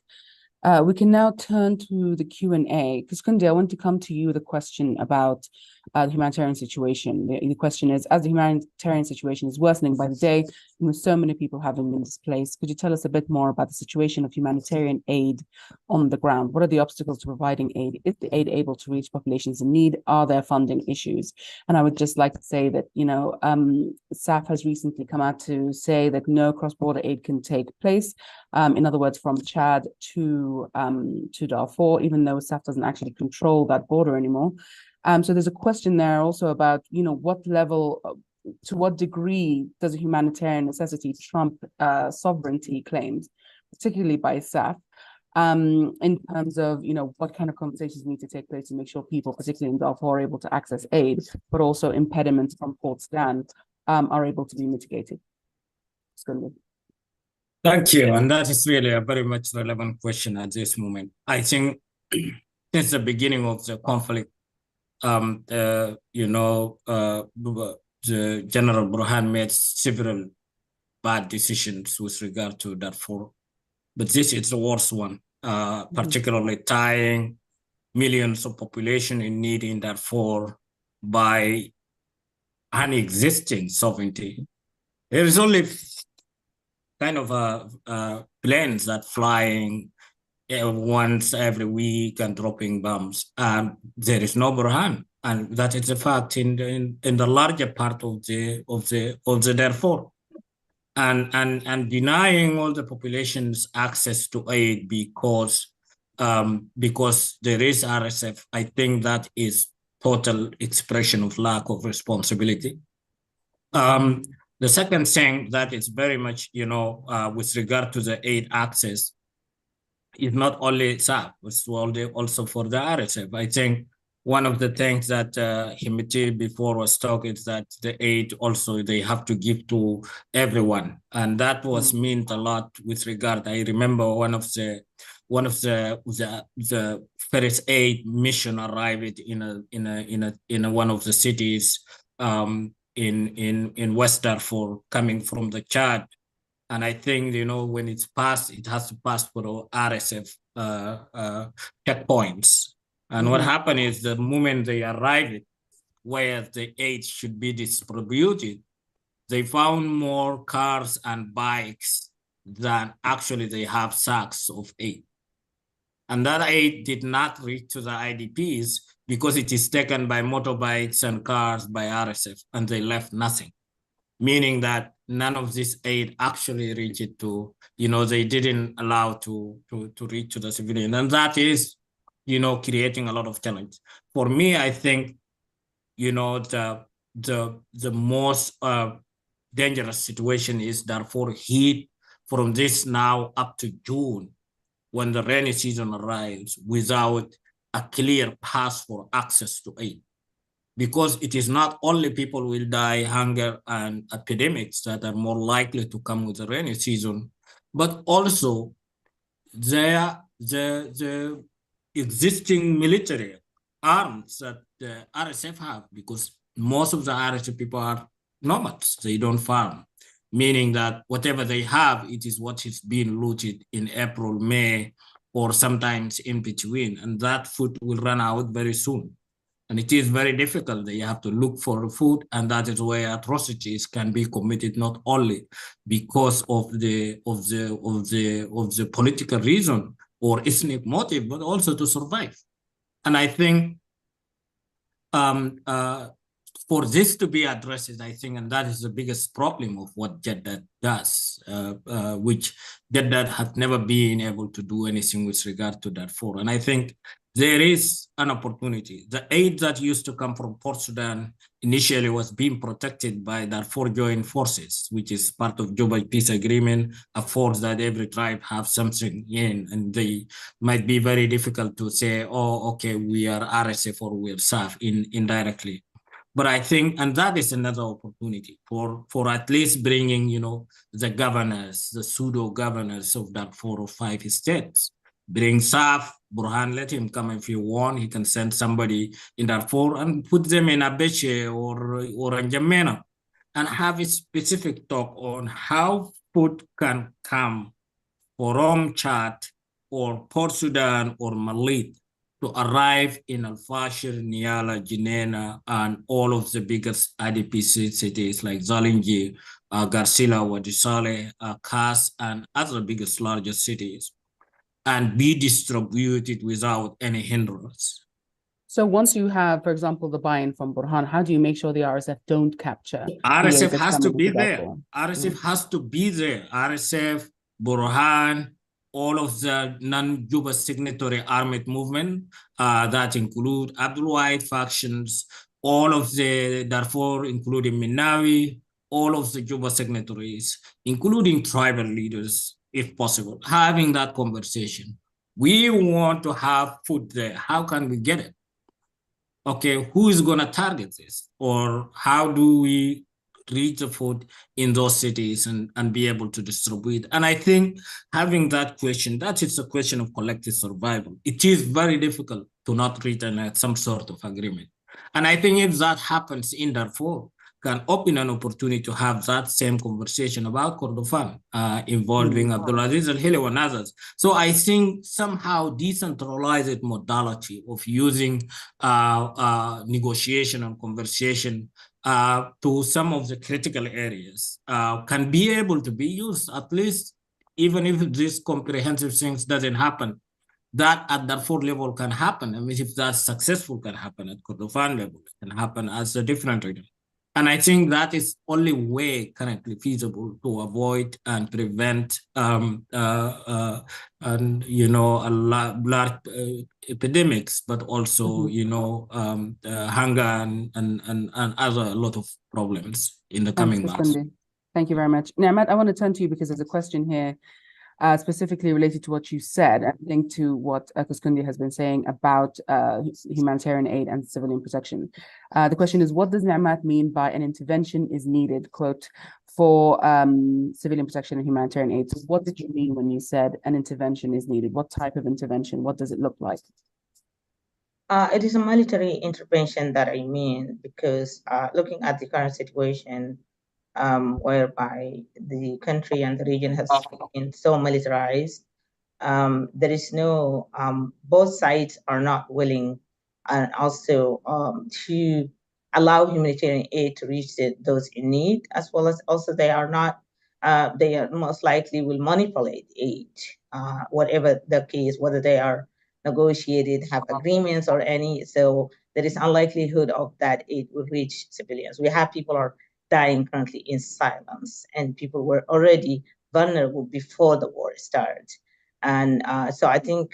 We can now turn to the Q&A. Kuskundi, I want to come to you with a question about the humanitarian situation. The question is, as the humanitarian situation is worsening by the day, and with so many people having been displaced, could you tell us a bit more about the situation of humanitarian aid on the ground? What are the obstacles to providing aid? Is the aid able to reach populations in need? Are there funding issues? And I would just like to say that, SAF has recently come out to say that no cross-border aid can take place in other words, from Chad to Darfur, even though SAF doesn't actually control that border anymore. So there's a question there also about, what level, to what degree does a humanitarian necessity trump sovereignty claims, particularly by SAF, in terms of, what kind of conversations need to take place to make sure people, particularly in Darfur, are able to access aid, but also impediments from Port Sudan are able to be mitigated. Thank you. And that is really a very much relevant question at this moment. I think since the beginning of the conflict, the General Burhan made several bad decisions with regard to Darfur. But this is the worst one, particularly tying millions of population in need in Darfur by an existing sovereignty. There is only kind of planes that flying once every week and dropping bombs, and there is no Burhan, and that is a fact in the larger part of the Darfur, and denying all the populations access to aid because there is RSF. I think that is total expression of lack of responsibility. The second thing that is very much, with regard to the aid access, is not only SAF, it's also for the RSF. I think one of the things that Himiti before was talking is that the aid also they have to give to everyone, and that was meant a lot with regard. I remember one of the first aid mission arrived in one of the cities in West Darfur, coming from the Chad. And I think, when it's passed, it has to pass for RSF checkpoints. And what happened is the moment they arrived where the aid should be distributed, they found more cars and bikes than actually they have sacks of aid. And that aid did not reach to the IDPs because it is taken by motorbikes and cars by RSF, and they left nothing. Meaning that none of this aid actually reached to, they didn't allow to reach to the civilian. And that is, creating a lot of challenge. For me, I think, the most dangerous situation is Darfur heat from this now up to June, when the rainy season arrives, without a clear path for access to aid. Because it is not only people will die hunger and epidemics that are more likely to come with the rainy season, but also the existing military arms that the RSF have, because most of the RSF people are nomads, they don't farm, meaning that whatever they have, it is what is being looted in April, May, or sometimes in between, and that food will run out very soon. And it is very difficult. They have to look for food, and that is where atrocities can be committed, not only because of the political reason or ethnic motive, but also to survive. And I think for this to be addressed, I think, and that is the biggest problem of what Jeddah does, which Jeddah had never been able to do anything with regard to Darfur. And I think there is an opportunity. The aid that used to come from Port Sudan initially was being protected by Darfur Joint Forces, which is part of Juba Peace Agreement, a force that every tribe have something in, and they might be very difficult to say, oh, okay, we are RSF or we are SAF indirectly. But I think, and that is another opportunity for at least bringing, the governors, the pseudo governors of Darfur of 5 states. Bring SAF, Burhan, let him come if you want. He can send somebody in Darfur and put them in Abeche or in Jamena, and have a specific talk on how food can come from Chad or Port Sudan or Malit to arrive in Al-Fashir, Niala, Jinena, and all of the biggest IDP cities like Zalingi, Garcila, Wadi Saleh, Kas, and other biggest, largest cities, and be distributed without any hindrance. So once you have, for example, the buy-in from Burhan, how do you make sure the RSF don't capture? RSF has to be there. RSF has to be there. RSF Burhan, all of the non-Juba signatory armed movement that include Abdul Wahid factions, all of the Darfur, including Minawi, all of the Juba signatories, including tribal leaders, if possible, having that conversation. We want to have food there. How can we get it? Okay, who is going to target this? Or how do we reach the food in those cities and be able to distribute? And I think having that question, that is a question of collective survival. It is very difficult to not reach some sort of agreement. And I think if that happens in Darfur, can open an opportunity to have that same conversation about Kordofan involving Abdulaziz al-Hili and others. So I think somehow decentralized modality of using negotiation and conversation to some of the critical areas can be able to be used, at least even if this comprehensive things doesn't happen, that at Darfur level can happen. I mean, if that's successful, can happen at Kordofan level, it can happen as a different region. And I think that is only way currently feasible to avoid and prevent and large epidemics, but also hunger and other a lot of problems in the coming months. Thank you very much. Niamat, I want to turn to you because there's a question here specifically related to what you said and linked to what Kuskundi has been saying about humanitarian aid and civilian protection. The question is, what does Niamat mean by an intervention is needed, quote, for civilian protection and humanitarian aid? So what did you mean when you said an intervention is needed? What type of intervention? What does it look like? It is a military intervention that I mean, because looking at the current situation, whereby the country and the region has been so militarized, there is no, both sides are not willing and also to allow humanitarian aid to reach those in need, as well as also they are not, they are most likely will manipulate aid, whatever the case, whether they are negotiated, have agreements or any, so there is unlikelihood of that aid will reach civilians. We have people are dying currently in silence, and people were already vulnerable before the war started. And so I think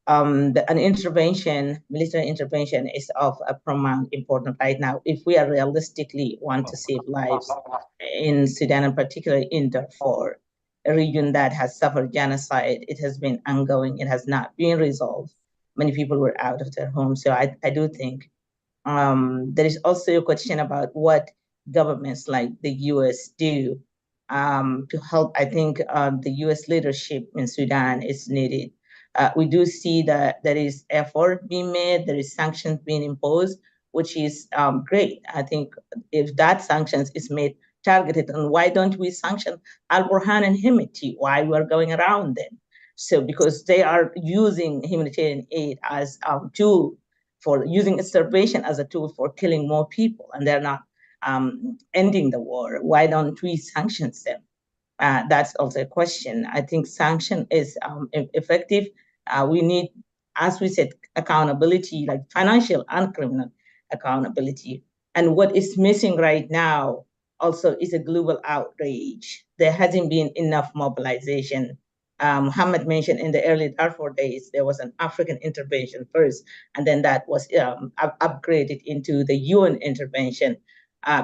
an intervention, military intervention, is of a paramount importance right now if we are realistically want to save lives in Sudan, and particularly in Darfur, a region that has suffered genocide. It has been ongoing. It has not been resolved. Many people were out of their homes. So I do think there is also a question about what governments like the US do to help. I think the US leadership in Sudan is needed. We do see that there is effort being made, there is sanctions being imposed, which is great. I think if that sanctions is made targeted, and why don't we sanction Al-Burhan and Hemeti? Why we are going around them? So because they are using humanitarian aid as a tool for using starvation as a tool for killing more people, and they're not ending the war. Why don't we sanction them? That's also a question. I think sanction is effective. We need, as we said, accountability, like financial and criminal accountability. And what is missing right now also is a global outrage. There hasn't been enough mobilization. Muhammad mentioned in the early Darfur days, there was an African intervention first, and then that was upgraded into the UN intervention.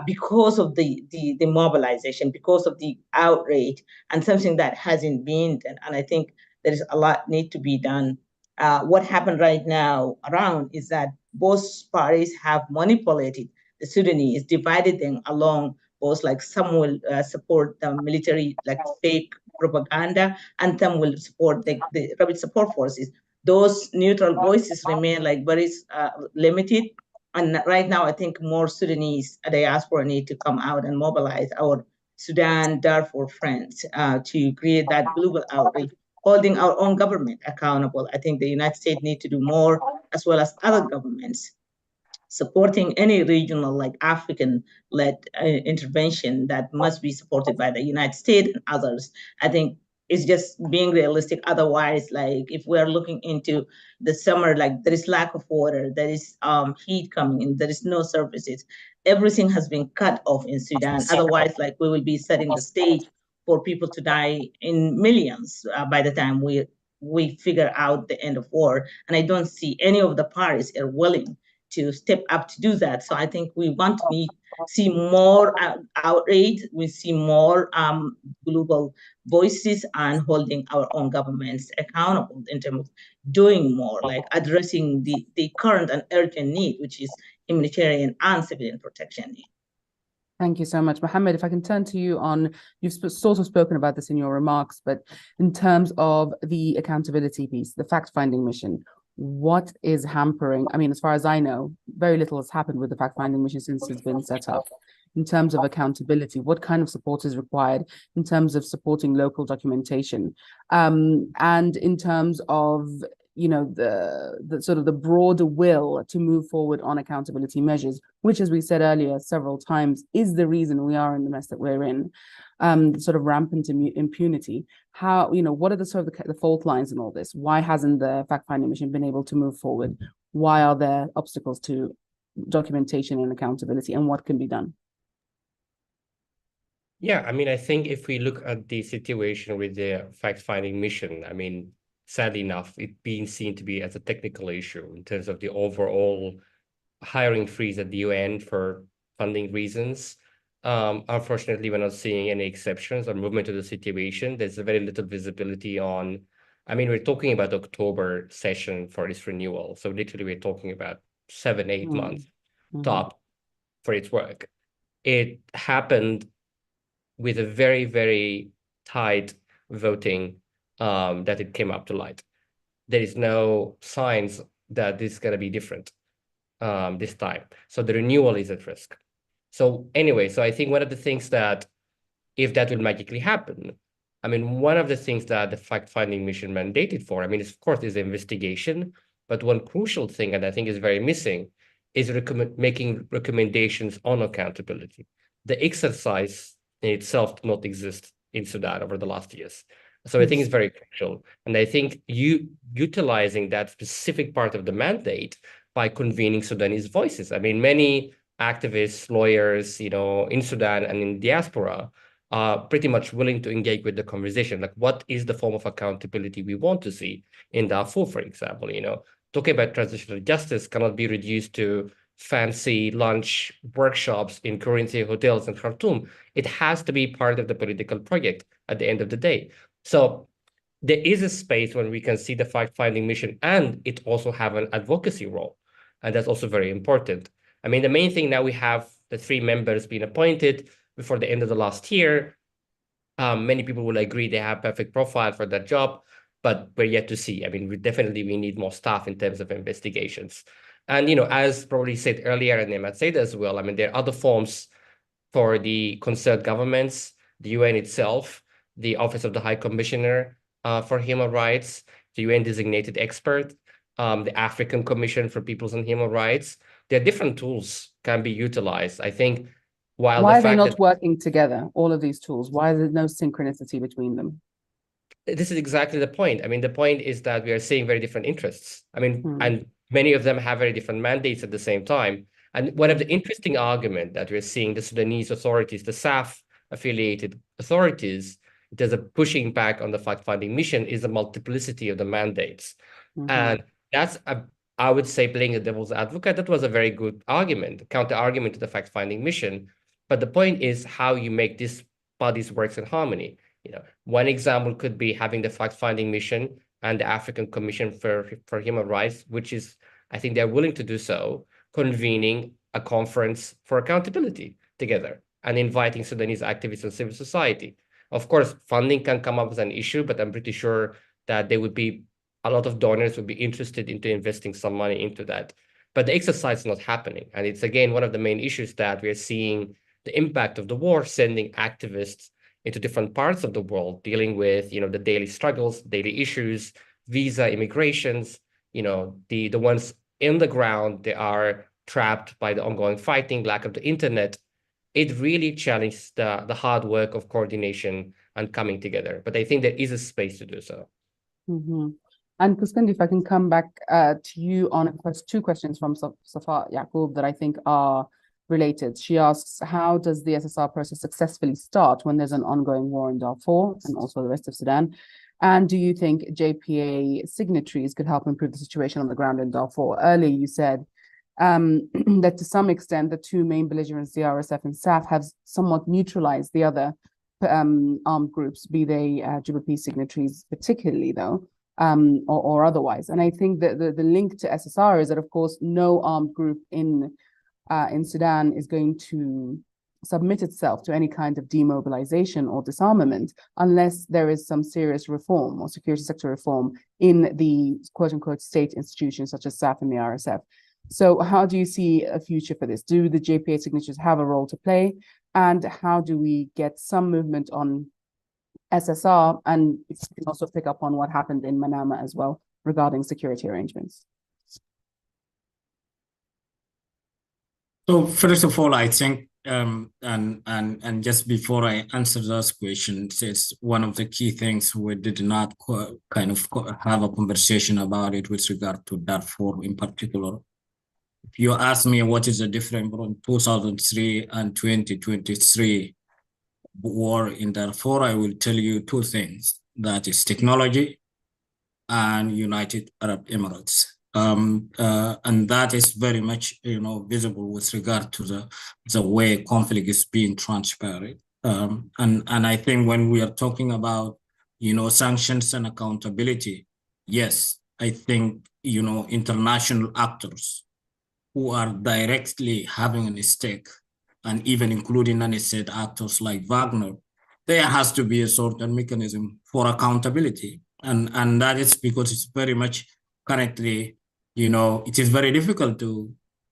Because of the mobilization, because of the outrage, and something that hasn't been done. And I think there is a lot need to be done. What happened right now around is that both parties have manipulated the Sudanese, divided them along both, like some will support the military, like fake propaganda, and some will support the rapid support forces. Those neutral voices remain like very limited. And right now, I think more Sudanese diaspora need to come out and mobilize our Sudan, Darfur friends to create that global outreach, holding our own government accountable. I think the United States need to do more, as well as other governments, supporting any regional, like African-led intervention that must be supported by the United States and others. I think it's just being realistic. Otherwise, like if we're looking into the summer, like there is lack of water, there is heat coming in, there is no services. Everything has been cut off in Sudan. Otherwise, like we will be setting the stage for people to die in millions by the time we figure out the end of war. And I don't see any of the parties are willing to step up to do that. So I think we want to see more outrage. We see more global voices and holding our own governments accountable in terms of doing more, like addressing the current and urgent need, which is humanitarian and civilian protection need. Thank you so much. Mohammed, if I can turn to you on, you've sort of spoken about this in your remarks, but in terms of the accountability piece, the fact-finding mission, what is hampering? I mean, as far as I know, very little has happened with the fact-finding mission since it's been set up. In terms of accountability, what kind of support is required in terms of supporting local documentation? And in terms of, you know, the sort of the broader will to move forward on accountability measures, which, as we said earlier several times, is the reason we are in the mess that we're in, sort of rampant impunity. How, you know, what are the sort of the fault lines in all this? Why hasn't the fact-finding mission been able to move forward? Why are there obstacles to documentation and accountability, and what can be done? Yeah, I mean, I think if we look at the situation with the fact-finding mission, I mean, sadly enough, it being seen to be as a technical issue in terms of the overall hiring freeze at the UN for funding reasons. Unfortunately, we're not seeing any exceptions or movement to the situation. There's very little visibility on, I mean, we're talking about October session for this renewal. So literally we're talking about 7-8 months top for its work. It happened with a very, very tight voting that it came up to light. There is no signs that this is going to be different this time. So the renewal is at risk. So anyway, so I think one of the things that, if that will magically happen, I mean, one of the things that the fact-finding mission mandated for, I mean, of course, is investigation, but one crucial thing, and I think is very missing, is making recommendations on accountability. The exercise in itself did not exist in Sudan over the last years. So I think it's very crucial. And I think utilizing that specific part of the mandate by convening Sudanese voices. I mean, many activists, lawyers, you know, in Sudan and in diaspora are pretty much willing to engage with the conversation. Like, what is the form of accountability we want to see in Darfur, for example? You know, talking about transitional justice cannot be reduced to fancy lunch workshops in currency hotels in Khartoum. It has to be part of the political project at the end of the day. So there is a space when we can see the fact-finding mission, and it also have an advocacy role. And that's also very important. I mean, the main thing now, we have the 3 members being appointed before the end of the last year. Many people will agree they have perfect profile for that job, but we're yet to see. I mean, we need more staff in terms of investigations. And, you know, as probably said earlier, and Nemat said as well, I mean, there are other forms for the concerned governments, the UN itself, the Office of the High Commissioner for Human Rights, the UN designated expert, the African Commission for Peoples and Human Rights. There are different tools can be utilized. I think while why are they not working together, all of these tools? Why is there no synchronicity between them? This is exactly the point. I mean, the point is that we are seeing very different interests. I mean, and many of them have very different mandates at the same time. And one of the interesting arguments that we're seeing the Sudanese authorities, the SAF-affiliated authorities, there's a pushing back on the fact-finding mission is the multiplicity of the mandates. And that's, I would say, playing the devil's advocate, that was a very good argument, counter-argument to the fact-finding mission. But the point is how you make these bodies work in harmony. You know, one example could be having the fact-finding mission and the African Commission for Human Rights, which is, I think they're willing to do so, convening a conference for accountability together and inviting Sudanese activists and civil society. Of course, funding can come up as an issue, but I'm pretty sure that there would be a lot of donors would be interested into investing some money into that. But the exercise is not happening. And it's, again, one of the main issues that we're seeing the impact of the war, sending activists into different parts of the world, dealing with, you know, the daily struggles, daily issues, visa, immigrations, you know, the ones in the ground, they are trapped by the ongoing fighting, lack of the internet. It really challenged the hard work of coordination and coming together. But I think there is a space to do so. And Kuspendi, if I can come back to you on 2 questions from Safa Yaqub that I think are related. She asks, how does the SSR process successfully start when there's an ongoing war in Darfur and also the rest of Sudan? And do you think JPA signatories could help improve the situation on the ground in Darfur? Earlier, you said that to some extent, the two main belligerents, the RSF and SAF, have somewhat neutralized the other armed groups, be they Juba peace signatories particularly, though, or otherwise. And I think that the link to SSR is that, of course, no armed group in Sudan is going to submit itself to any kind of demobilization or disarmament unless there is some serious reform or security sector reform in the quote-unquote state institutions such as SAF and the RSF. So how do you see a future for this? Do the JPA signatures have a role to play? And how do we get some movement on SSR? And you can also pick up on what happened in Manama as well regarding security arrangements. So first of all, I think, and just before I answer those questions, it's one of the key things we did not kind of have a conversation about it with regard to Darfur in particular. If you ask me what is the difference from 2003 and 2023 war in Darfur, I will tell you two things. That is technology and United Arab Emirates. And that is very much, visible with regard to the way conflict is being transparent. And I think when we are talking about, sanctions and accountability, yes, I think, international actors who are directly having a stake, and even including non-state actors like Wagner, there has to be a certain mechanism for accountability. And that is because it's very much currently, it is very difficult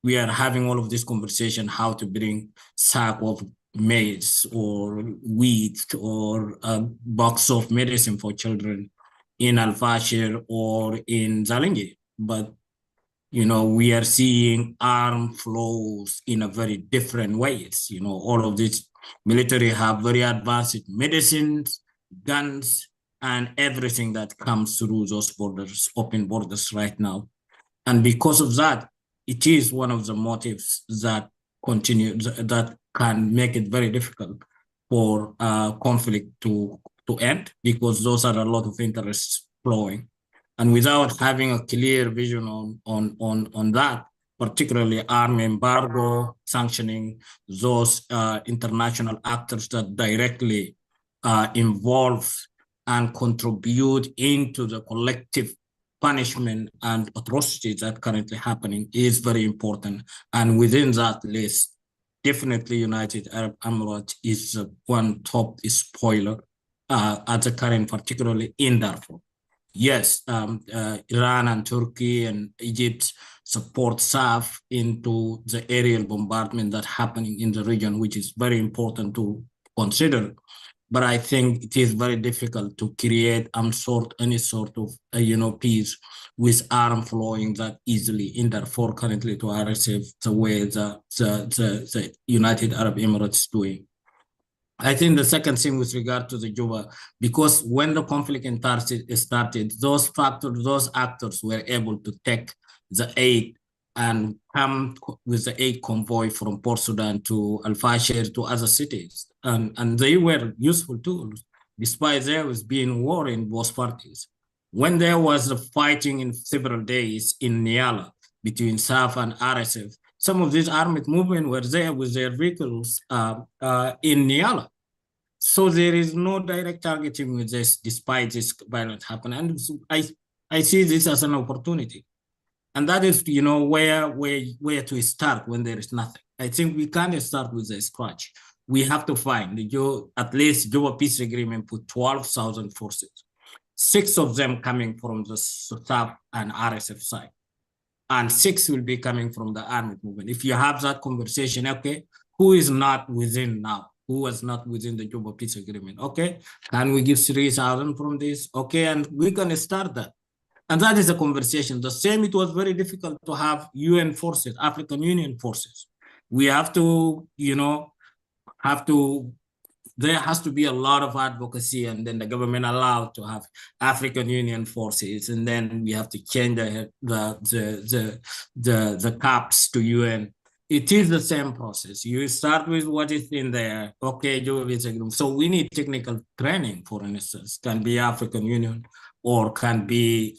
we are having all of this conversation, how to bring sack of maize or wheat or a box of medicine for children in Al-Fashir or in Zalingi. But, we are seeing armed flows in a very different ways. All of this military have very advanced medicines, guns, and everything that comes through those borders, open borders right now. And because of that, it is one of the motives that that can make it very difficult for conflict to end, because those are a lot of interests flowing. And without having a clear vision on that, particularly arm embargo, sanctioning those international actors that directly involve and contribute into the collective punishment and atrocities that are currently happening is very important. And within that list, definitely United Arab Emirates is one top spoiler at the current, particularly in Darfur. Yes, Iran and Turkey and Egypt support SAF into the aerial bombardment that's happening in the region, which is very important to consider. But I think it is very difficult to create any sort of peace with arm flowing that easily in Darfur currently to RSF the way the United Arab Emirates is doing. I think the second thing with regard to the Juba, because when the conflict started, those actors were able to take the aid and come with the aid convoy from Port Sudan to Al-Fashir to other cities. And they were useful tools, despite there was being war in both parties. When there was the fighting in several days in Niala between SAF and RSF, some of these armed movements were there with their vehicles in Niala. So there is no direct targeting with this, despite this violence happening. And I see this as an opportunity. And that is, where to start when there is nothing. I think we can't start with a scratch. We have to find at least Juba peace agreement put 12,000 forces, 6 of them coming from the SAF and RSF side, and 6 will be coming from the armed movement. If you have that conversation, okay, who is not within now? Who was not within the Juba peace agreement? Okay, can we give 3,000 from this? Okay, and we can start that. And that is a conversation. The same, it was very difficult to have UN forces, African Union forces. We have to, there has to be a lot of advocacy, and then the government allowed to have African Union forces, and then we have to change the caps to UN. it is the same process. You start with what is in there. Okay, do this. So we need technical training, for instance, can be African Union or can be,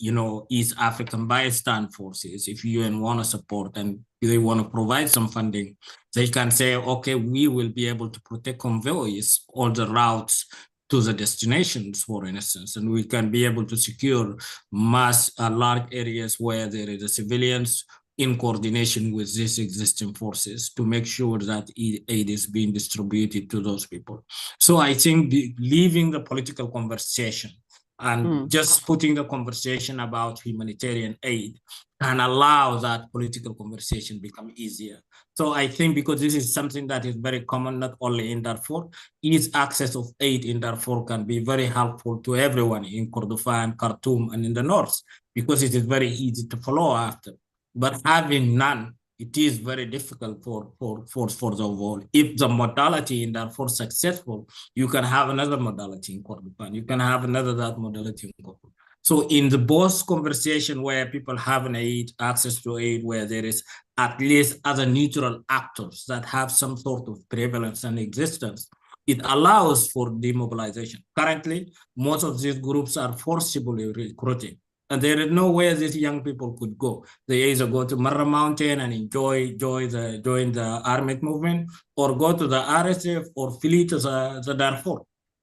East African Bystand Forces. If UN want to support and they want to provide some funding, they can say, okay, we will be able to protect convoys, all the routes to the destinations, for instance, and we can be able to secure large areas where there is a civilians in coordination with these existing forces to make sure that aid is being distributed to those people. So I think leaving the political conversation and just putting the conversation about humanitarian aid can allow that political conversation become easier. So I think because this is something that is very common, not only in Darfur, ease access of aid in Darfur can be very helpful to everyone in Kordofan, Khartoum, and in the north, because it is very easy to follow after. But having none, it is very difficult for the whole. If the modality in Darfur is successful, you can have another modality in Kordofan. You can have that modality in Kordofan. So in the both conversation where people have an aid, access to aid, where there is at least other neutral actors that have some sort of prevalence and existence, it allows for demobilization. Currently, most of these groups are forcibly recruiting. And there is no way these young people could go. They either go to Marra Mountain and join the armed movement, or go to the RSF or flee to the Darfur.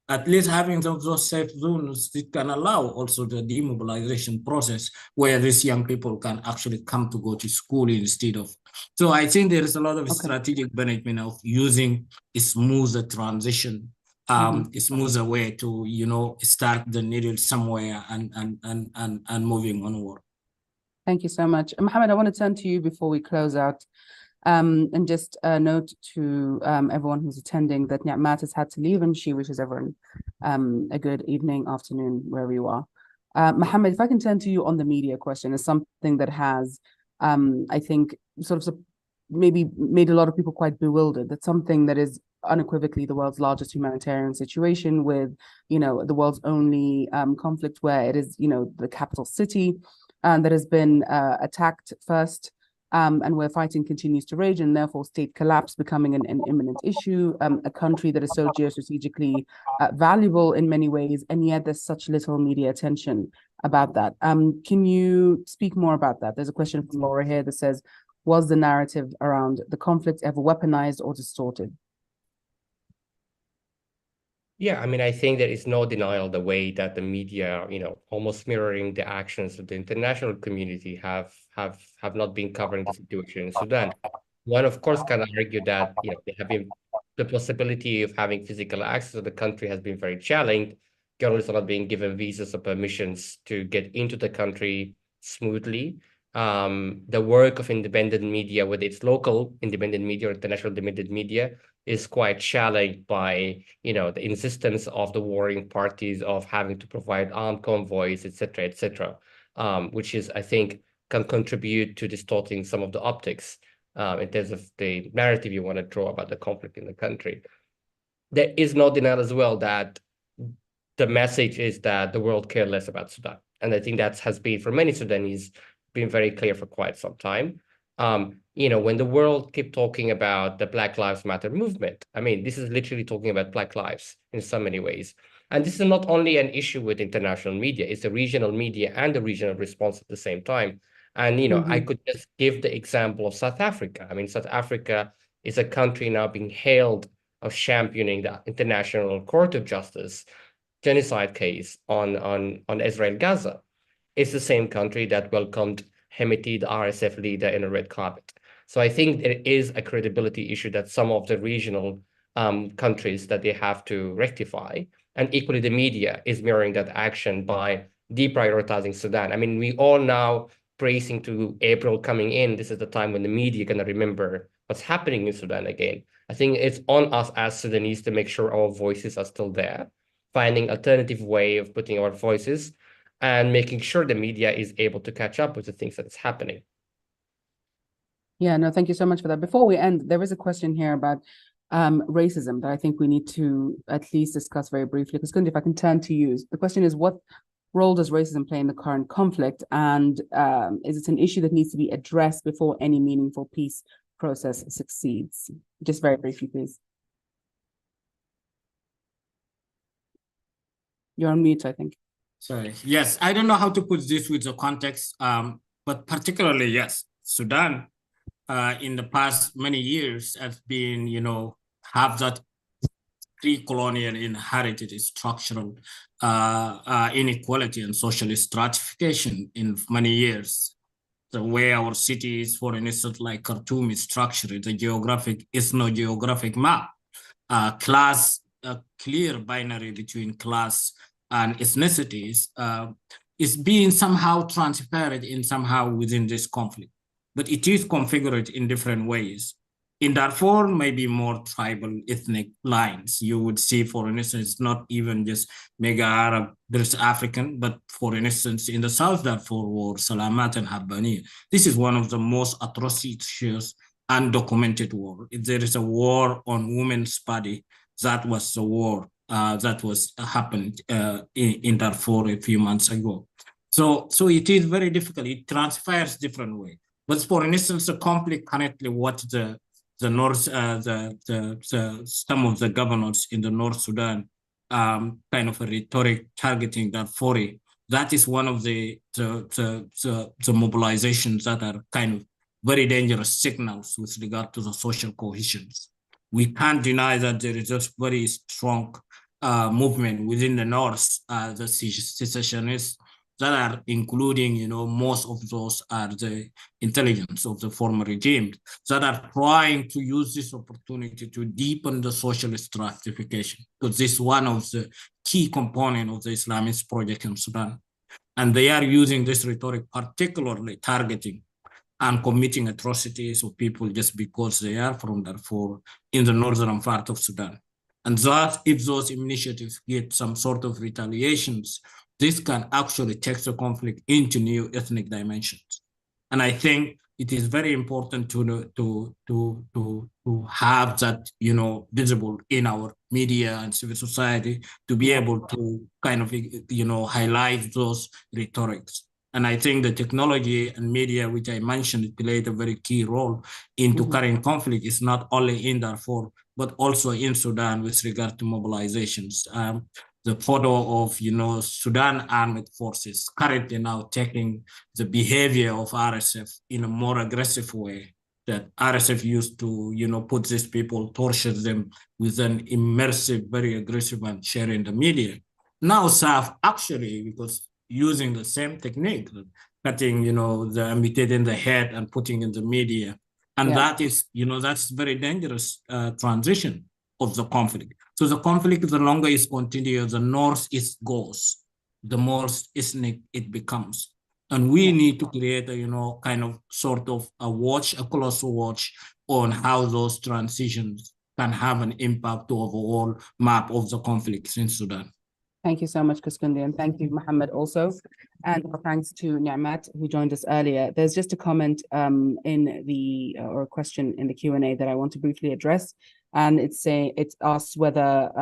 At least having those safe zones, it can allow also the demobilization process where these young people can actually come to go to school instead of. So I think there is a lot of strategic benefit of using a smoother transition, a smoother way to, start the needle somewhere and moving onward. Thank you so much. Mohammed, I want to turn to you before we close out. And just a note to everyone who's attending that Ni'mat has had to leave, and she wishes everyone a good evening, afternoon, wherever you are. Mohammed, if I can turn to you on the media question, is something that has, I think, sort of maybe made a lot of people quite bewildered. That's something that is unequivocally the world's largest humanitarian situation, with, the world's only conflict where it is, the capital city that has been attacked first. And where fighting continues to rage, and therefore state collapse becoming an imminent issue, a country that is so geostrategically valuable in many ways, and yet there's such little media attention about that. Can you speak more about that? There's a question from Laura here that says, was the narrative around the conflict ever weaponized or distorted? Yeah, I mean, I think there is no denial the way that the media, almost mirroring the actions of the international community have not been covering the situation in Sudan. One, of course, can argue that, they have been, the possibility of having physical access to the country has been very challenged. Journalists are not being given visas or permissions to get into the country smoothly. The work of independent media, whether it's local independent media or international independent media, is quite challenged by, the insistence of the warring parties of having to provide armed convoys, et cetera, which is, I think, can contribute to distorting some of the optics in terms of the narrative you want to draw about the conflict in the country. There is no denial as well that the message is that the world cares less about Sudan. And I think that has been, for many Sudanese, been very clear for quite some time. When the world keep talking about the Black Lives Matter movement, I mean, this is literally talking about Black lives in so many ways. And this is not only an issue with international media, it's the regional media and the regional response at the same time. And, I could just give the example of South Africa. I mean, South Africa is a country now being hailed of championing the International Court of Justice genocide case on Israel Gaza. It's the same country that welcomed Hemeti, the RSF leader, in a red carpet. So I think there is a credibility issue that some of the regional countries that they have to rectify. And equally, the media is mirroring that action by deprioritizing Sudan. I mean, we all now bracing to April coming in. This is the time when the media going to remember what's happening in Sudan again. I think it's on us as Sudanese to make sure our voices are still there, finding alternative way of putting our voices, and making sure the media is able to catch up with the things that's happening. Yeah, no, thank you so much for that. Before we end, there is a question here about racism that I think we need to at least discuss very briefly. Because Kundi, if I can turn to you, the question is, what role does racism play in the current conflict? And is it an issue that needs to be addressed before any meaningful peace process succeeds? Just very briefly, please. You're on mute, I think. Sorry. Yes, I don't know how to put this with the context, but particularly, yes, Sudan in the past many years has been, have that pre-colonial inherited structural inequality and social stratification in many years. The way our cities, for instance, like Khartoum is structured, the geographic is no geographic map, class, clear binary between class and ethnicities is being somehow transparent in somehow within this conflict, but it is configured in different ways. In Darfur, maybe more tribal ethnic lines. You would see, for instance, not even just mega Arab, there's African, but for instance, in the South Darfur war, Salamat and Habbani, this is one of the most atrocious undocumented war. If there is a war on women's body, that was the war that was happened in Darfur a few months ago. So it is very difficult. It transfers different way. But for instance, the conflict currently, what the North, some of the governors in the North Sudan, kind of a rhetoric targeting Darfur. That is one of the mobilizations that are kind of very dangerous signals with regard to the social cohesion. We can't deny that there is a very strong movement within the North, the secessionists that are including, most of those are the intelligence of the former regime that are trying to use this opportunity to deepen the social stratification, because this is one of the key components of the Islamist project in Sudan. And they are using this rhetoric, particularly targeting and committing atrocities of people just because they are from Darfur in the northern part of Sudan. And thus, if those initiatives get some sort of retaliations, this can actually take the conflict into new ethnic dimensions. And I think it is very important to have that, visible in our media and civil society to be able to kind of, highlight those rhetorics. And I think the technology and media, which I mentioned, played a very key role into current conflict. It's not only in Darfur, but also in Sudan with regard to mobilizations. The photo of, Sudan Armed Forces currently now taking the behavior of RSF in a more aggressive way that RSF used to, put these people, torture them with an immersive, very aggressive and sharing the media. Now SAF actually, because using the same technique, cutting, the amputating the head and putting in the media. And that is, that's very dangerous transition of the conflict. So the conflict, the longer it continues, the north it goes, the more ethnic it becomes. And we need to create a, kind of sort of a close watch on how those transitions can have an impact to overall map of the conflicts in Sudan. Thank you so much, Kuskundi, and thank you, Mohammed, also. And thanks to Ni'mat, who joined us earlier. There's just a comment in the, or a question in the Q&A that I want to briefly address. And it asks whether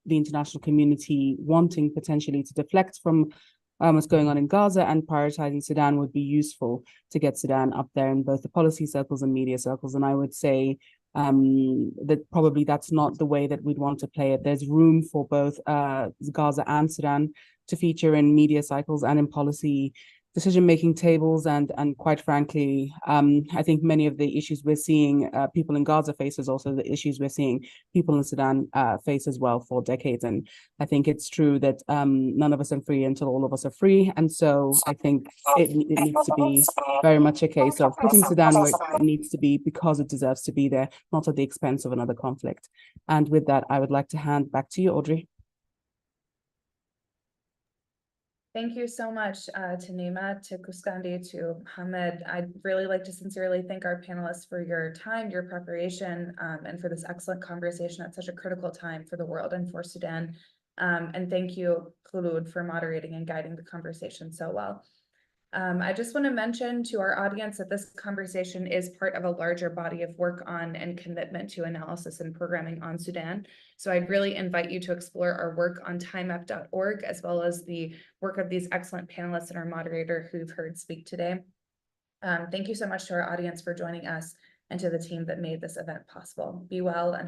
the international community wanting potentially to deflect from what's going on in Gaza and prioritizing Sudan would be useful to get Sudan up there in both the policy circles and media circles. And I would say that probably that's not the way that we'd want to play it. There's room for both Gaza and Sudan to feature in media cycles and in policy decision-making tables, and quite frankly, I think many of the issues we're seeing people in Gaza face is also the issues we're seeing people in Sudan face as well for decades. And I think it's true that none of us are free until all of us are free. And so I think it needs to be very much a case of putting Sudan where it needs to be because it deserves to be there, not at the expense of another conflict. And with that, I would like to hand back to you, Audrey. Thank you so much to Nima, to Kuskundi, to Mohammed. I'd really like to sincerely thank our panelists for your time, your preparation, and for this excellent conversation at such a critical time for the world and for Sudan. And thank you, Khulud, for moderating and guiding the conversation so well. I just want to mention to our audience that this conversation is part of a larger body of work on and commitment to analysis and programming on Sudan. So I'd really invite you to explore our work on timemap.org, as well as the work of these excellent panelists and our moderator who've heard speak today. Thank you so much to our audience for joining us. and to the team that made this event possible. Be well and